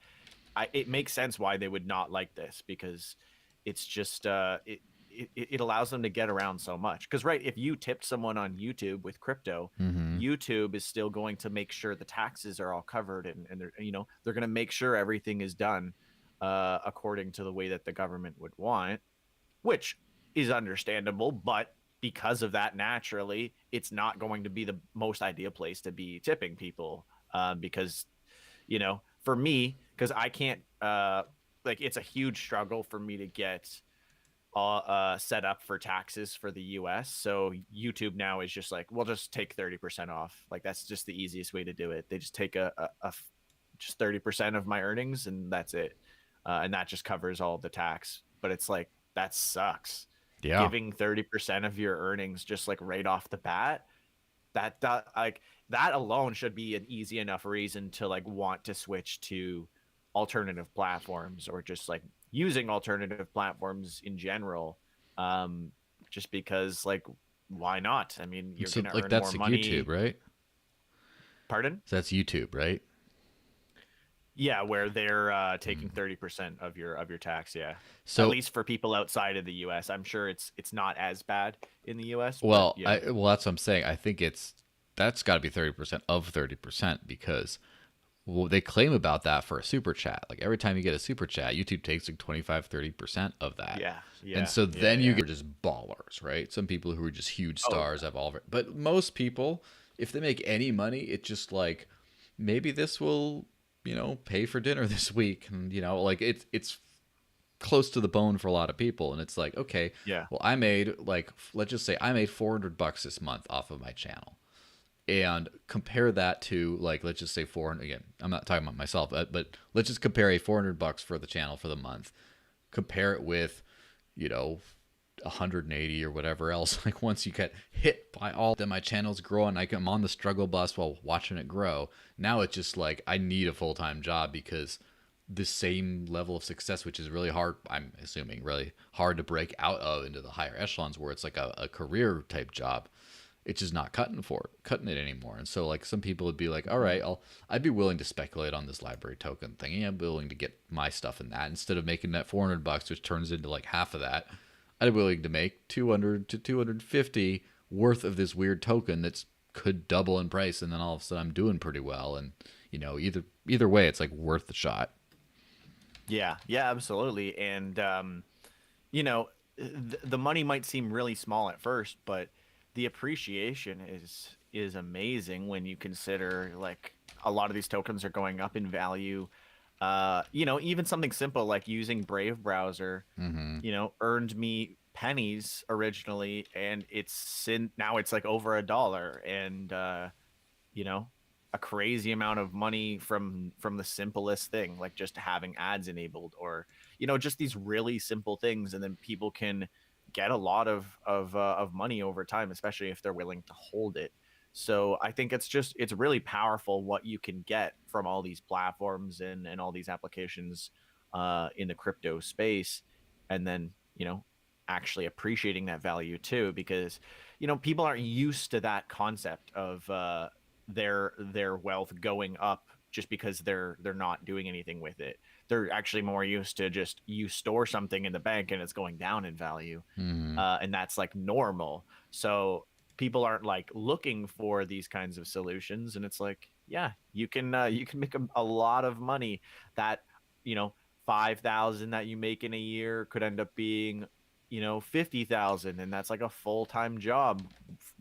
it makes sense why they would not like this, because it's just it allows them to get around so much. Because right, if you tipped someone on YouTube with crypto, Mm-hmm. YouTube is still going to make sure the taxes are all covered, and they're going to make sure everything is done according to the way that the government would want, which is understandable. But because of that, naturally, it's not going to be the most ideal place to be tipping people, because for me, because I can't like, it's a huge struggle for me to get set up for taxes for the US. So YouTube now is just like, we'll just take 30% off. Like, that's just the easiest way to do it. They just take just 30% of my earnings, and that's it. And that just covers all the tax. But it's like, that sucks. Yeah. Giving 30% of your earnings just like right off the bat, that like, that alone should be an easy enough reason to like want to switch to alternative platforms, or just like using alternative platforms in general, um just because, like, why not? I mean, you're So gonna like earn that's more like YouTube, money. right? Pardon? So that's YouTube, right? Yeah, where they're taking Mm. 30% of your tax. Yeah, at So least for people outside of the US. I'm sure it's not as bad in the US, but well, yeah. that's what I'm saying. I think that's got to be 30% of 30% because well, they claim about that for a super chat. Like every time you get a super chat, YouTube takes like 25-30% of that. Yeah, And yeah, so yeah, then you yeah. get just ballers, right? Some people who are just huge Oh stars have all, but most people, if they make any money, it's just like maybe this will, pay for dinner this week, and like it's close to the bone for a lot of people, and it's like, okay, yeah. well, I made like let's just say I made $400 this month off of my channel, and compare that to like let's just say 400 again. I'm not talking about myself, but let's just compare a $400 for the channel for the month. Compare it with, you know, 180 or whatever else. Like once you get hit by all, then my channel's growing. I'm on the struggle bus while watching it grow. Now it's just like I need a full time job because the same level of success, which is really hard, I'm assuming really hard to break out of into the higher echelons where it's like a career type job. It's just not cutting it anymore. And so like some people would be like, all Mhm. right, I'd be willing to speculate on this library token thing. I'm willing to get my stuff in that instead of making that $400, which turns into like half of that. I'd be willing to make 200 to 250 worth of this weird token that's could double in price, and then all of a sudden I'm doing pretty well. And either way, it's like worth the shot. Yeah, yeah, absolutely. And you know, the money might seem really small at first, but the appreciation is amazing when you consider, like, a lot of these tokens are going up in value. Even something simple like using Brave browser, Mm-hmm. earned me pennies originally, and now it's like over $1, and you know a crazy amount of money from the simplest thing, like just having ads enabled, or just these really simple things, and then people can get a lot of money over time, especially if they're willing to hold it. So I think it's really powerful what you can get from all these platforms and all these applications in the crypto space, and then actually appreciating that value too, because people aren't used to that concept of their wealth going up just because they're not doing anything with it. They're actually more used to just you store something in the bank and it's going down in value, and that's like normal. So people aren't like looking for these kinds of solutions, and it's like, yeah, you can make a lot of money. That, you know, 5,000 that you make in a year could end up being, you know, 50,000, and that's like a full-time job,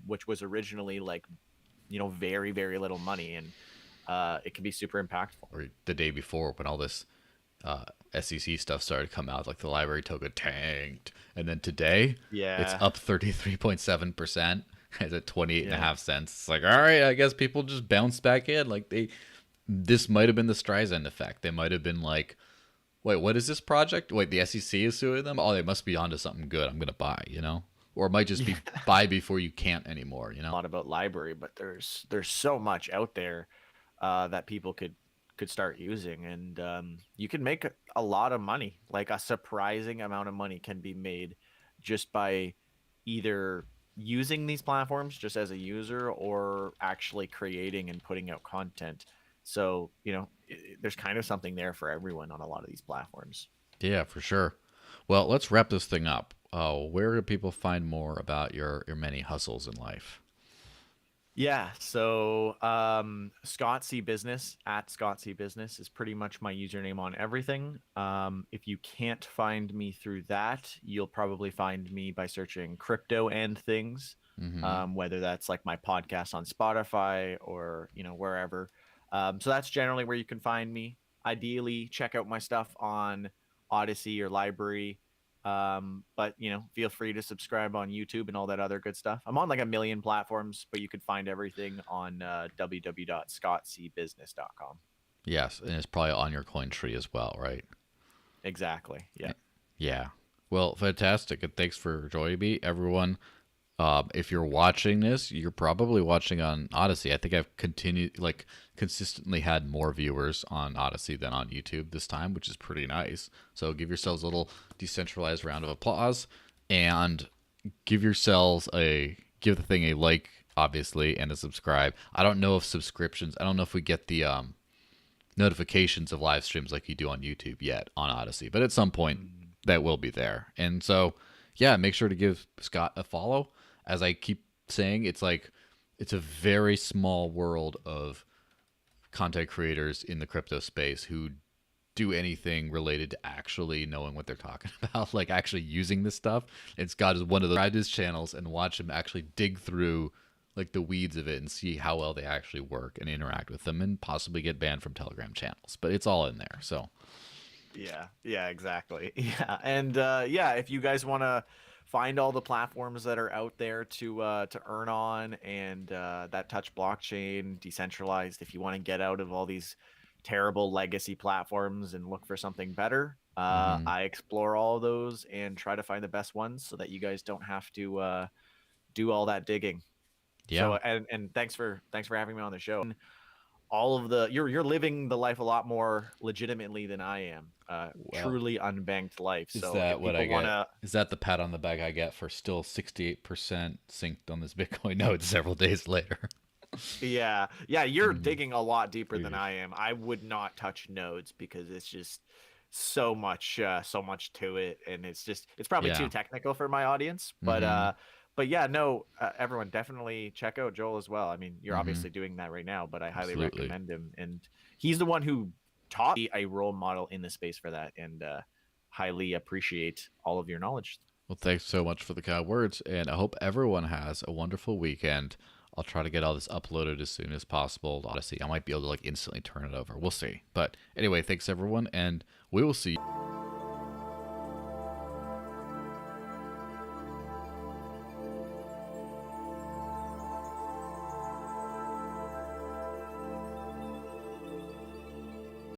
which was originally like, you know, very very little money, and it can be super impactful. Or the day before when all this SEC stuff started to come out, like the LBRY token tanked, and then today it's Yeah. up 33.7%. It's at 28 and a Yeah. half cents. It's like, all right, I guess people just bounce back in. Like this might have been the Streisand effect. They might have been like, wait, what is this project? Wait, the SEC is suing them? Oh, they must be onto something good. I'm going to buy, you know? Or it might just be buy before you can't anymore, you A know? lot about LBRY, but there's so much out there that people could start using, and you can make a lot of money. Like a surprising amount of money can be made just by either using these platforms just as a user or actually creating and putting out content. So, you know, there's kind of something there for everyone on a lot of these platforms. Yeah, for sure. Well, let's wrap this thing up. Where do people find more about your many hustles in life? Yeah, so ScottCBusiness at ScottCBusiness is pretty much my username on everything. If you can't find me through that, you'll probably find me by searching crypto and things, Mm-hmm. whether that's like my podcast on Spotify or, you know, wherever. So that's generally where you can find me. Ideally, check out my stuff on Odyssey or LBRY. But you know, feel free to subscribe on YouTube and all that other good stuff. I'm on like a million platforms, but you can find everything on www.scottcbusiness.com. Yes, and it's probably on your coin tree as well, right? Exactly. Yeah. Yeah. Well, fantastic. And thanks for joining me, everyone. If you're watching this, you're probably watching on Odyssey. I think I've consistently had more viewers on Odyssey than on YouTube this time, which is pretty nice. So give yourselves a little decentralized round of applause, and give the thing a like, obviously, and a subscribe. I don't know if subscriptions. I don't know if we get the notifications of live streams like you do on YouTube yet on Odyssey, but at some point that will be there. And so, yeah, make sure to give Scott a follow. As I keep saying, it's a very small world of content creators in the crypto space who do anything related to actually knowing what they're talking about, like actually using this stuff. And Scott is one of his channels, and watch him actually dig through like the weeds of it and see how well they actually work and interact with them, and possibly get banned from Telegram channels. But it's all in there. So Yeah, exactly. Yeah. And yeah, if you guys want to find all the platforms that are out there to earn on, and that touch blockchain, decentralized, if you want to get out of all these terrible legacy platforms and look for something better, I explore all of those and try to find the best ones so that you guys don't have to do all that digging. So yeah. and thanks for having me on the show. All of the you're living the life a lot more legitimately than I am. Well, Truly unbanked life. is So that if what I people want get? to, Is that the pat on the back I get for still 68% synced on this Bitcoin node several days later? yeah, you're Mm. digging a lot deeper than Jeez. I am. I would not touch nodes because it's just so much to it, and it's probably too Yeah. technical for my audience. Mm-hmm. But yeah, no, everyone definitely check out Joel as well. I mean, you're Mm-hmm. obviously doing that right now, but I highly Absolutely. recommend him, and he's the one who taught me a role model in the space for that, and highly appreciate all of your knowledge. Well, thanks so much for the kind words, and I hope everyone has a wonderful weekend. I'll try to get all this uploaded as soon as possible to Odyssey. I might be able to like instantly turn it over. We'll see. But anyway, thanks everyone, and we will see you.